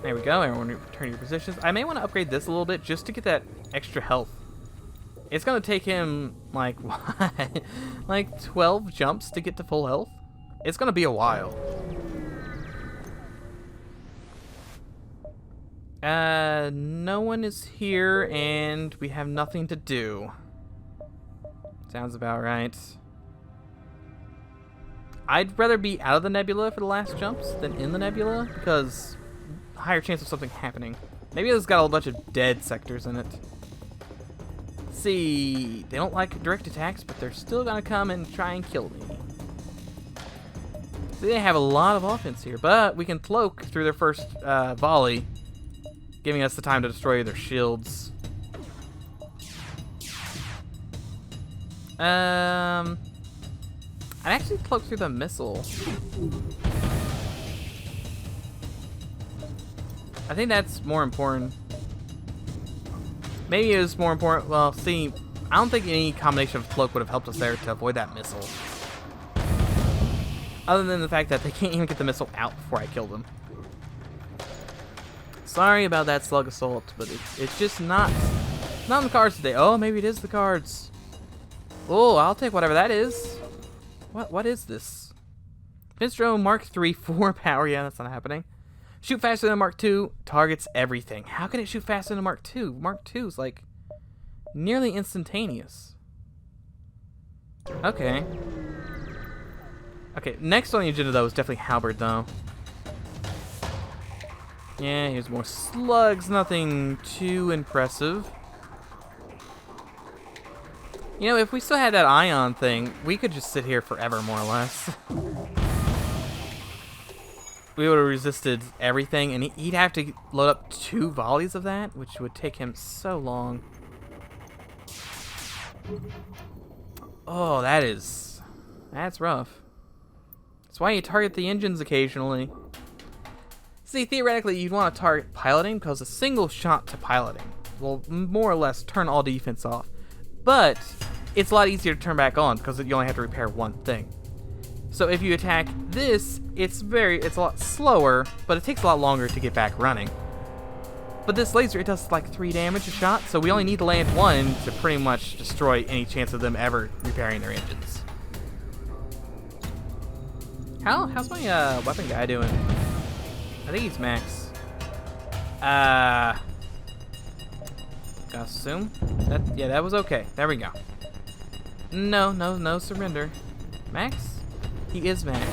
There we go. Everyone return to your positions. I may want to upgrade this a little bit just to get that extra health. It's going to take him, like, what? Like 12 jumps to get to full health? It's going to be a while. No one is here, and we have nothing to do. Sounds about right. I'd rather be out of the nebula for the last jumps than in the nebula, because higher chance of something happening. Maybe it's got a bunch of dead sectors in it. Let's see, they don't like direct attacks, but they're still gonna come and try and kill me. See, they have a lot of offense here, but we can cloak through their first volley, giving us the time to destroy their shields. I'd actually cloak through the missile. I think that's more important. Maybe it was more important. Well, see, I don't think any combination of cloak would have helped us there to avoid that missile. Other than the fact that they can't even get the missile out before I kill them. Sorry about that slug assault, but it's just not in the cards today. Oh, maybe it is the cards. Oh, I'll take whatever that is. What is this? Finstro Mark III 4 power. Yeah, that's not happening. Shoot faster than Mark II. Targets everything. How can it shoot faster than Mark II? Mark II is like nearly instantaneous. Okay. Okay, next on the agenda though is definitely Halberd though. Yeah, here's more slugs. Nothing too impressive. You know, if we still had that ion thing, we could just sit here forever, more or less. We would have resisted everything, and he'd have to load up 2 volleys of that, which would take him so long. Oh, that's rough. That's why you target the engines occasionally. See, theoretically, you'd want to target piloting, because a single shot to piloting will more or less turn all defense off. But it's a lot easier to turn back on, because you only have to repair one thing. So if you attack this, it's a lot slower, but it takes a lot longer to get back running. But this laser, it does like 3 damage a shot, so we only need to land 1 to pretty much destroy any chance of them ever repairing their engines. How's my weapon guy doing? I think he's max. Gotta assume. Yeah, that was okay. There we go. No surrender. Max? He is max.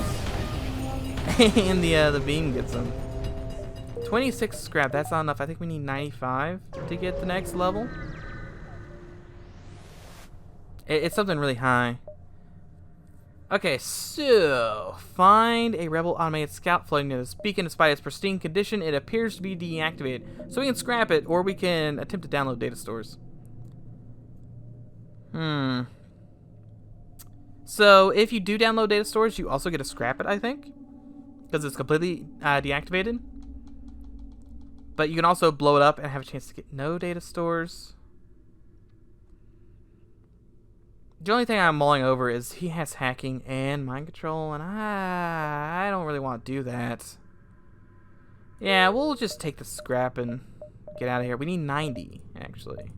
And the beam gets him. 26 scrap, that's not enough. I think we need 95 to get the next level. It's something really high. Okay, so find a rebel automated scout floating near this beacon. Despite its pristine condition, it appears to be deactivated. So we can scrap it, or we can attempt to download data stores. So if you do download data stores, you also get to scrap it, I think, because it's completely deactivated. But you can also blow it up and have a chance to get no data stores. The only thing I'm mulling over is he has hacking and mind control, and I don't really want to do that. Yeah, we'll just take the scrap and Get out of here. We need 90, actually.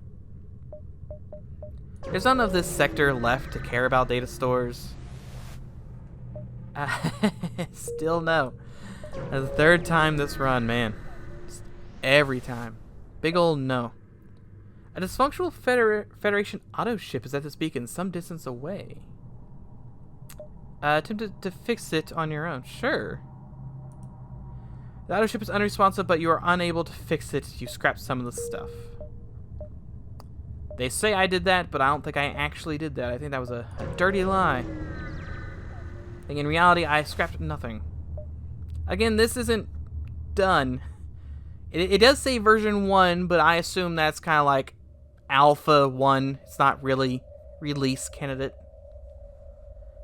There's none of this sector left to care about data stores. Still no. That's the third time this run, man. Just every time. Big old no. A dysfunctional Federation auto ship is at this beacon some distance away. Attempt to fix it on your own. Sure. The auto ship is unresponsive, but you are unable to fix it. You scrapped some of the stuff. They say I did that, but I don't think I actually did that. I think that was a dirty lie. I think in reality, I scrapped nothing. Again, this isn't done. It does say version 1, but I assume that's kind of like Alpha 1. It's not really release candidate.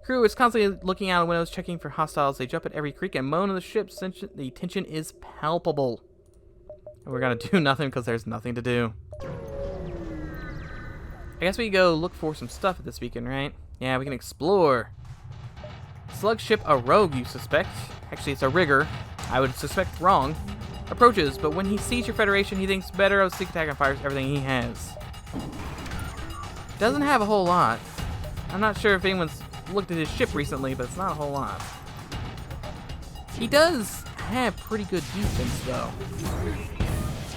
Crew is constantly looking out of windows, checking for hostiles. They jump at every creak and moan of the ship. The tension is palpable. And we're going to do nothing because there's nothing to do. I guess we can go look for some stuff at this beacon, right? Yeah, we can explore. Slug ship, a rogue, you suspect. Actually, it's a rigger. I would suspect wrong. Approaches, but when he sees your Federation, he thinks better of sneak attack and fires everything he has. Doesn't have a whole lot. I'm not sure if anyone's looked at his ship recently, but it's not a whole lot. He does have pretty good defense, though.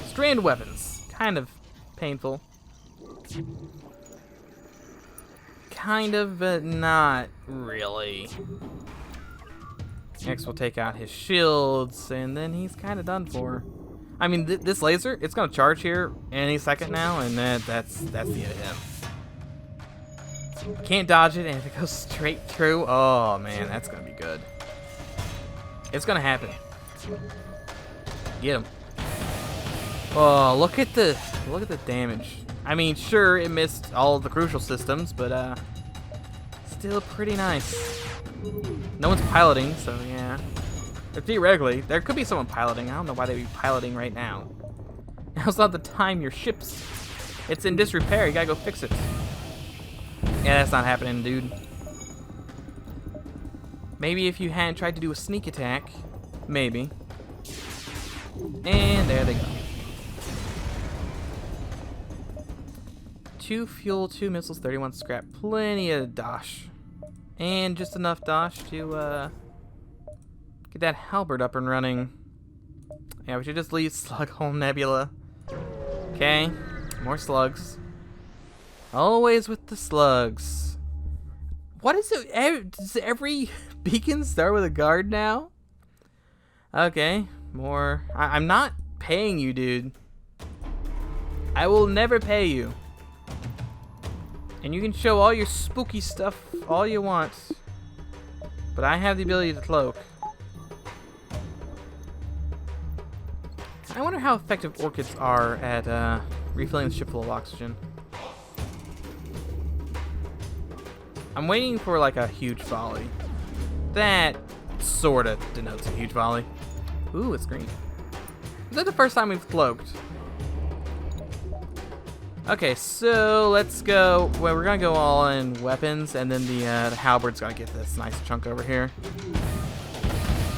Strand weapons. Kind of painful. Kind of, but not really. Next, we'll take out his shields, and then he's kind of done for. I mean, this laser, it's going to charge here any second now, and that's the end of him. Can't dodge it, and if it goes straight through, oh man, that's going to be good. It's going to happen. Get him. Oh, look at the damage. I mean, sure, it missed all of the crucial systems, but still pretty nice. No one's piloting, so yeah. But theoretically, there could be someone piloting. I don't know why they'd be piloting right now. Now's not the time. Your ship's... It's in disrepair. You gotta go fix it. Yeah, that's not happening, dude. Maybe if you hadn't tried to do a sneak attack. Maybe. And there they go. 2 fuel, 2 missiles, 31 scrap. Plenty of dosh. And just enough dosh to get that halberd up and running. Yeah, we should just leave Slughole Nebula. Okay, more slugs. Always with the slugs. What is it? Does every beacon start with a guard now? Okay, more. I'm not paying you, dude. I will never pay you. And you can show all your spooky stuff all you want. But I have the ability to cloak. I wonder how effective orchids are at refilling the ship full of oxygen. I'm waiting for like a huge volley. That sorta denotes a huge volley. Ooh, it's green. Is that the first time we've cloaked? Okay, so let's go. Well, we're gonna go all in weapons, and then the halberd's gonna get this nice chunk over here.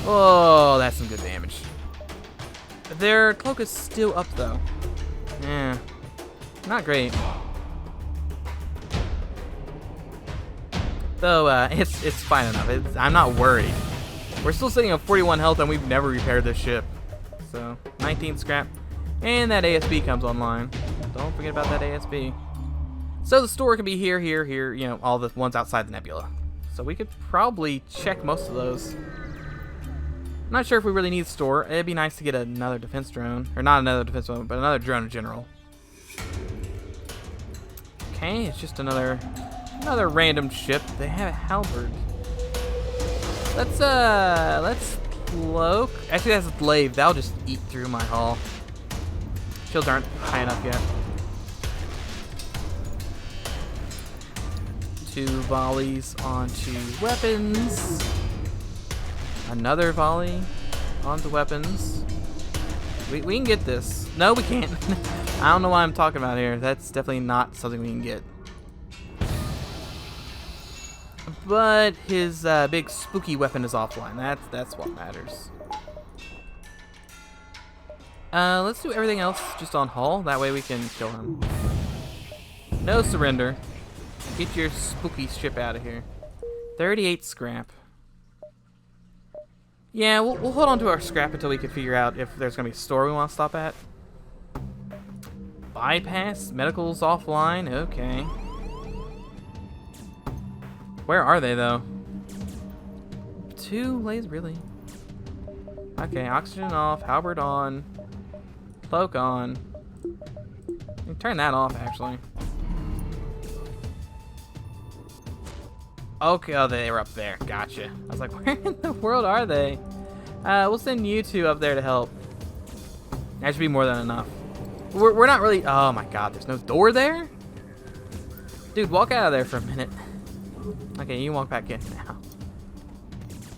Oh, that's some good damage. Their cloak is still up though. Yeah, not great. Though it's fine enough. I'm not worried. We're still sitting at 41 health, and we've never repaired this ship. So 19 scrap, and that ASB comes online. Don't forget about that ASB. So the store can be here, here, here, you know, all the ones outside the nebula. So we could probably check most of those. I'm not sure if we really need store. It'd be nice to get another defense drone. Or not another defense drone, but another drone in general. Okay, it's just another random ship. They have a halberd. Let's cloak. Actually, that's a glaive. That'll just eat through my hull. Shields aren't high enough yet. 2 volleys onto weapons. Another volley onto weapons. We can get this. No, we can't. I don't know what I'm talking about here. That's definitely not something we can get. But his big spooky weapon is offline. That's what matters. Let's do everything else just on haul. That way we can kill him. No surrender. Get your spooky ship out of here. 38 scrap. Yeah, we'll hold on to our scrap until we can figure out if there's going to be a store we want to stop at. Bypass? Medical's offline? Okay. Where are they, though? 2 lays, really? Okay, oxygen off, halberd on, cloak on. You can turn that off, actually. Okay, oh, they were up there. Gotcha. I was like, where in the world are they? We'll send you 2 up there to help. That should be more than enough. We're not really... Oh, my God. There's no door there? Dude, walk out of there for a minute. Okay, you can walk back in now.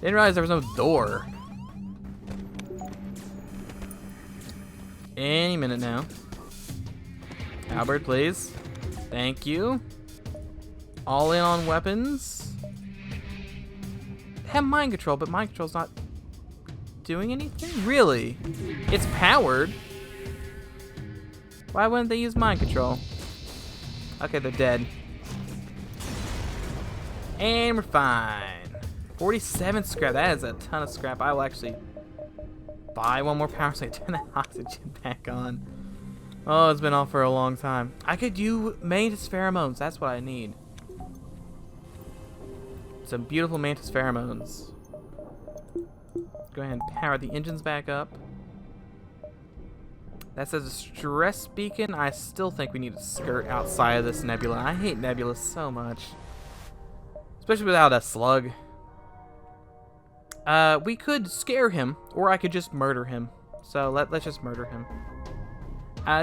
Didn't realize there was no door. Any minute now. Albert, please. Thank you. All in on weapons. They have mind control, but mind control's not doing anything? Really? It's powered. Why wouldn't they use mind control? Okay, they're dead. And we're fine. 47 scrap. That is a ton of scrap. I will actually buy one more power so I turn that oxygen back on. Oh, it's been off for a long time. I could do mantis pheromones. That's what I need. Some beautiful mantis pheromones. Go ahead and power the engines back up. That says a stress beacon. I still think we need to skirt outside of this nebula. I hate nebulas so much. Especially without a slug. We could scare him, or I could just murder him. So let's just murder him.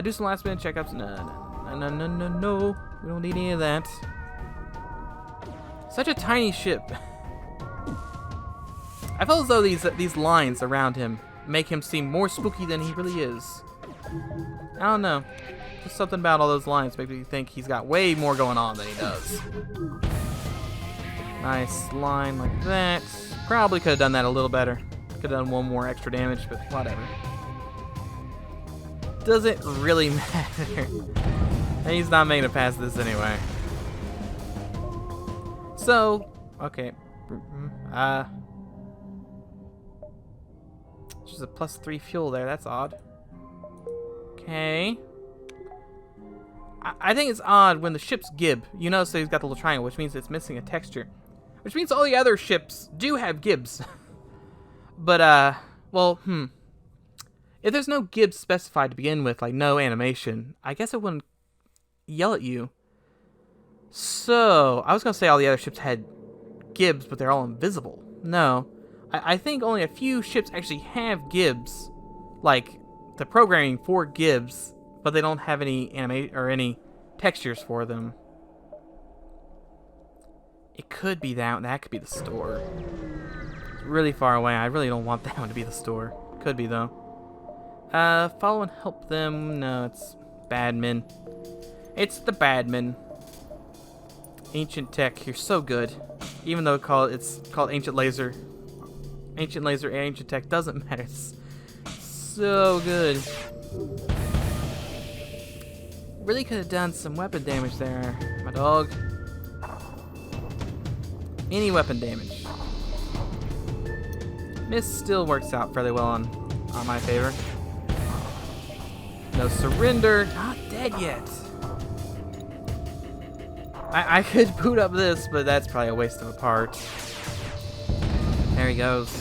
Do some last minute checkups. No. We don't need any of that. Such a tiny ship. I feel as though these lines around him make him seem more spooky than he really is. I don't know. Just something about all those lines makes me think he's got way more going on than he does. Nice line like that. Probably could have done that a little better. Could have done one more extra damage, but whatever. Doesn't really matter. He's not making it past this anyway. So, okay. Just a +3 fuel there. That's odd. Okay. I think it's odd when the ship's gib. You notice that he's got the little triangle, which means it's missing a texture. Which means all the other ships do have gibs. But, well, if there's no gibs specified to begin with, like no animation, I guess it wouldn't yell at you. So, I was going to say all the other ships had gibs, but they're all invisible. No. I think only a few ships actually have gibs. Like, the programming for gibs, but they don't have any any textures for them. It could be that. That could be the store. It's really far away. I really don't want that one to be the store. Could be, though. Follow and help them. No, it's badmen. It's the badmen. Ancient tech. You're so good. Even though it's called ancient laser. Ancient laser, ancient tech. Doesn't matter. It's so good. Really could have done some weapon damage there, my dog. Any weapon damage. Miss still works out fairly well on my favor. No surrender. Not dead yet. I could boot up this, but that's probably a waste of a part. There he goes.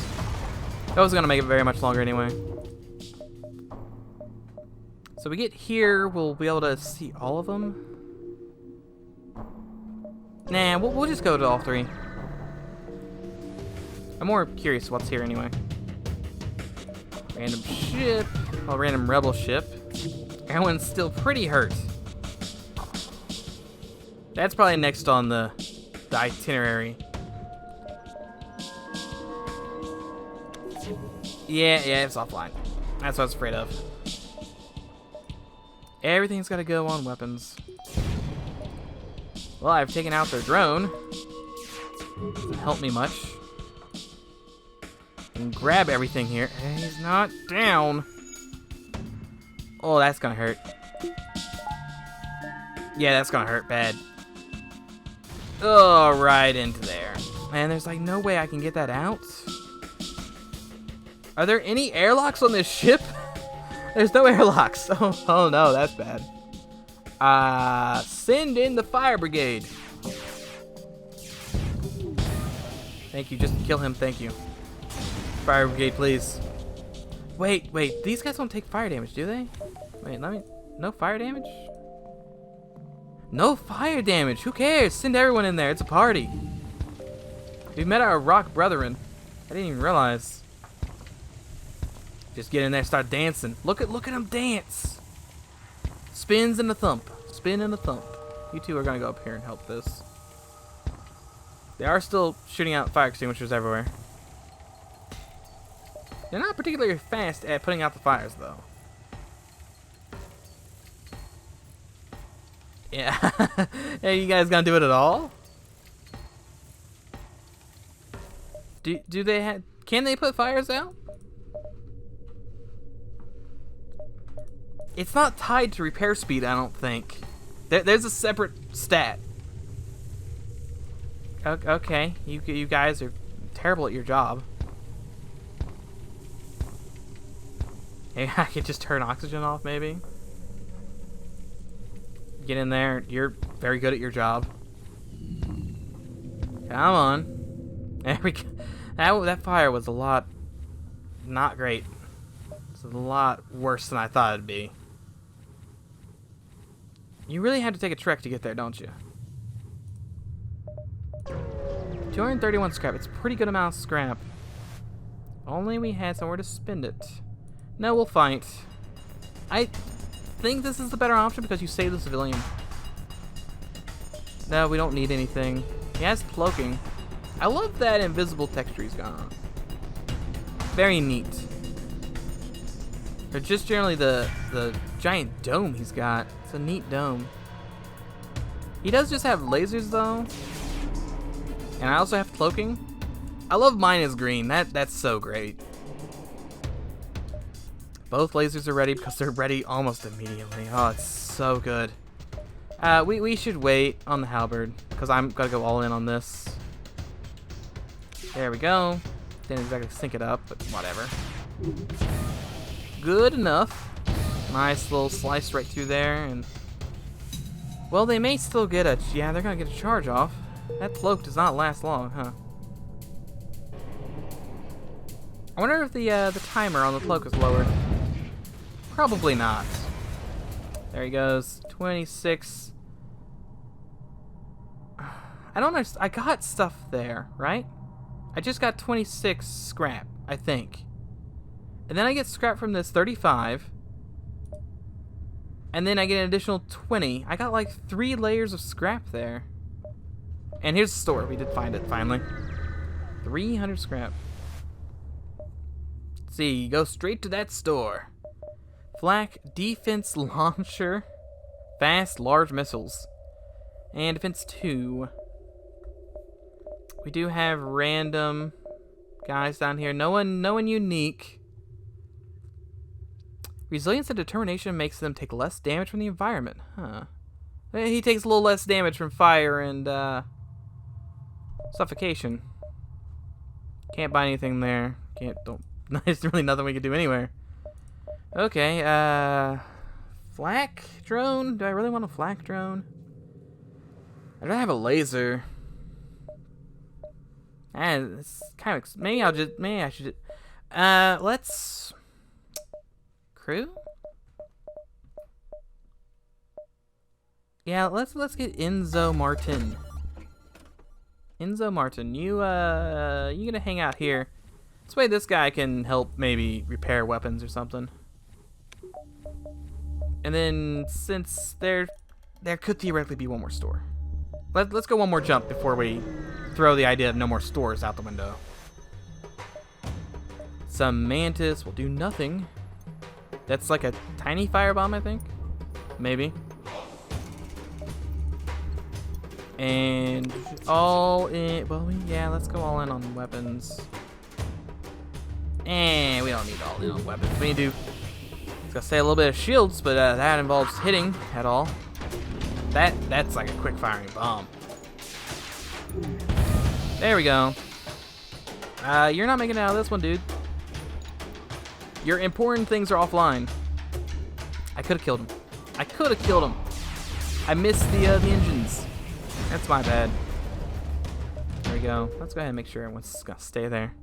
That wasn't gonna make it very much longer anyway. So we get here, we'll be able to see all of them. Nah, we'll just go to all 3. I'm more curious what's here anyway. Random ship. Oh, random rebel ship. Everyone's still pretty hurt. That's probably next on the itinerary. Yeah, it's offline. That's what I was afraid of. Everything's got to go on weapons. Well, I've taken out their drone. Doesn't help me much. And grab everything here. He's not down. Oh, that's gonna hurt. Yeah, that's gonna hurt bad. Oh, right into there. Man, there's like no way I can get that out. Are there any airlocks on this ship? There's no airlocks. Oh no, that's bad. Send in the fire brigade. Thank you, just kill him, thank you. Fire brigade, please. Wait, these guys don't take fire damage, do they? Wait, no fire damage? No fire damage, who cares? Send everyone in there, it's a party. We met our rock brethren. I didn't even realize. Just get in there, start dancing. Look at them dance. Spins and a thump. Spin and a thump. You two are gonna go up here and help this. They are still shooting out fire extinguishers everywhere. They're not particularly fast at putting out the fires, though. Yeah. Hey, you guys gonna do it at all? Do they have? Can they put fires out? It's not tied to repair speed, I don't think. There's a separate stat. Okay, you guys are terrible at your job. Maybe I could just turn oxygen off, maybe. Get in there. You're very good at your job. Come on. There we go. That fire was a lot not great. It's a lot worse than I thought it'd be. You really had to take a trek to get there, don't you? 231 scrap. It's a pretty good amount of scrap. Only we had somewhere to spend it. No, we'll fight. I think this is the better option because you save the civilian. No, we don't need anything. He has cloaking. I love that invisible texture he's got on. Very neat. Or just generally the giant dome he's got. It's a neat dome. He does just have lasers though. And I also have cloaking. I love mine is green. That's so great. Both lasers are ready because they're ready almost immediately. Oh, it's so good. We should wait on the halberd because I'm gonna go all in on this. There we go. Didn't exactly sync it up, but whatever. Good enough. Nice little slice right through there, and well, they may still get a they're gonna get a charge off. That cloak does not last long, huh? I wonder if the timer on the cloak is lowered. Probably not. There he goes. 26. I don't understand. I got stuff there, right? I just got 26 scrap, I think. And then I get scrap from this 35. And then I get an additional 20. I got like 3 layers of scrap there. And here's the store. We did find it finally. 300 scrap. Let's see, go straight to that store. Flak defense launcher. Fast large missiles. And defense 2. We do have random guys down here. No one unique. Resilience and determination makes them take less damage from the environment. Huh. He takes a little less damage from fire and suffocation. Can't buy anything there. There's really nothing we can do anywhere. Okay, flak drone? Do I really want a flak drone? I'd rather have a laser. And it's kind of maybe I should let's crew? Yeah, let's get Enzo Martin. Enzo Martin, you gonna hang out here. This way this guy can help maybe repair weapons or something. And then since there could theoretically be one more store. Let's go one more jump before we throw the idea of no more stores out the window. Some mantis will do nothing. That's like a tiny firebomb, I think. Maybe. And all in. Well, yeah, let's go all in on weapons. And we don't need all in on weapons. We need to do It's gonna say a little bit of shields, but that involves hitting at all. That's like a quick firing bomb. There we go. You're not making it out of this one, dude. Your important things are offline. I could have killed him. I could have killed him. I missed the engines. That's my bad. There we go. Let's go ahead and make sure everyone's gonna stay there.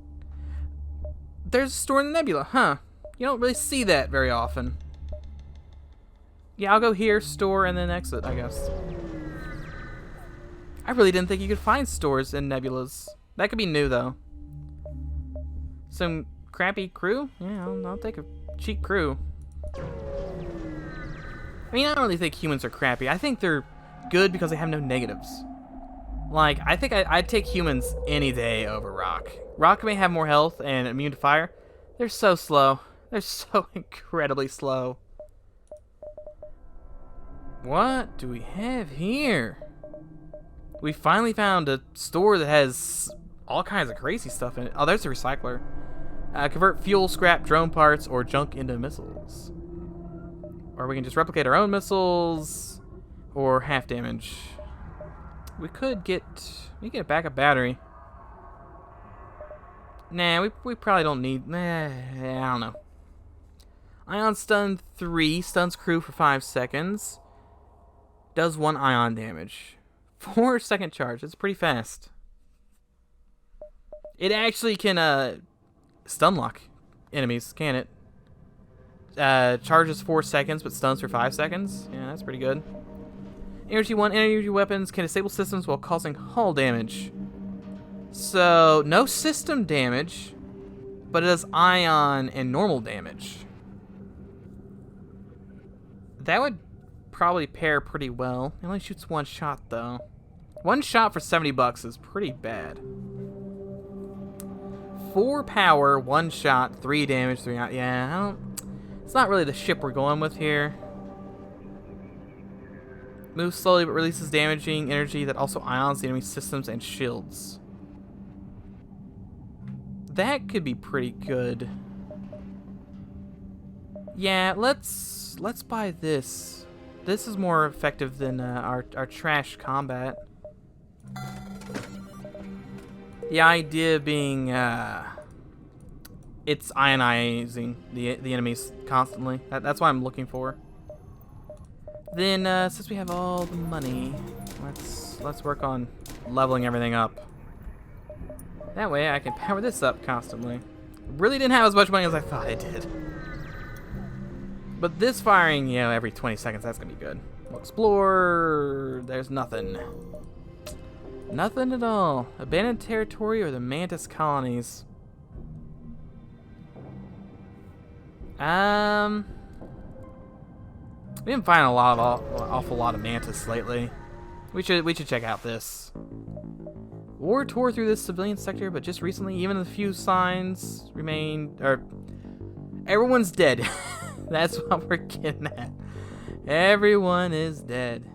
There's a store in the nebula, huh? You don't really see that very often. Yeah, I'll go here, store, and then exit, I guess. I really didn't think you could find stores in nebulas. That could be new, though. Some crappy crew? Yeah, I'll take a cheap crew. I mean, I don't really think humans are crappy. I think they're good because they have no negatives. Like, I think I'd take humans any day over Rock. Rock may have more health and immune to fire. They're so slow. They're so incredibly slow. What do we have here? We finally found a store that has all kinds of crazy stuff in it. Oh, there's a recycler. Convert fuel, scrap, drone parts, or junk into missiles. Or we can just replicate our own missiles, or half damage. We could get a backup battery. Nah, we probably don't need. Nah, I don't know. Ion stun 3 stuns crew for 5 seconds. Does 1 ion damage. 4-second charge. That's pretty fast. It actually can stun lock enemies, can it? Charges 4 seconds, but stuns for 5 seconds. Yeah, that's pretty good. Energy 1. Energy weapons can disable systems while causing hull damage. So, no system damage, but it does ion and normal damage. That would probably pair pretty well. It only shoots 1 shot, though. 1 shot for $70 is pretty bad. 4 power, 1 shot, 3 damage, 3 out. Yeah, I don't. It's not really the ship we're going with here. Moves slowly but releases damaging energy that also ions the enemy systems and shields. That could be pretty good. Yeah, let's buy this. This is more effective than our trash combat. The idea being it's ionizing the enemies constantly. That's what I'm looking for. Then since we have all the money, let's work on leveling everything up. That way I can power this up constantly. Really didn't have as much money as I thought I did. But this firing, you know, every 20 seconds, that's gonna be good. We'll explore. There's nothing. Nothing at all. Abandoned territory or the Mantis colonies. We didn't find awful lot of Mantis lately. We should check out this. War tore through this civilian sector, but just recently, even a few signs remain. Or everyone's dead. That's what we're getting at. Everyone is dead.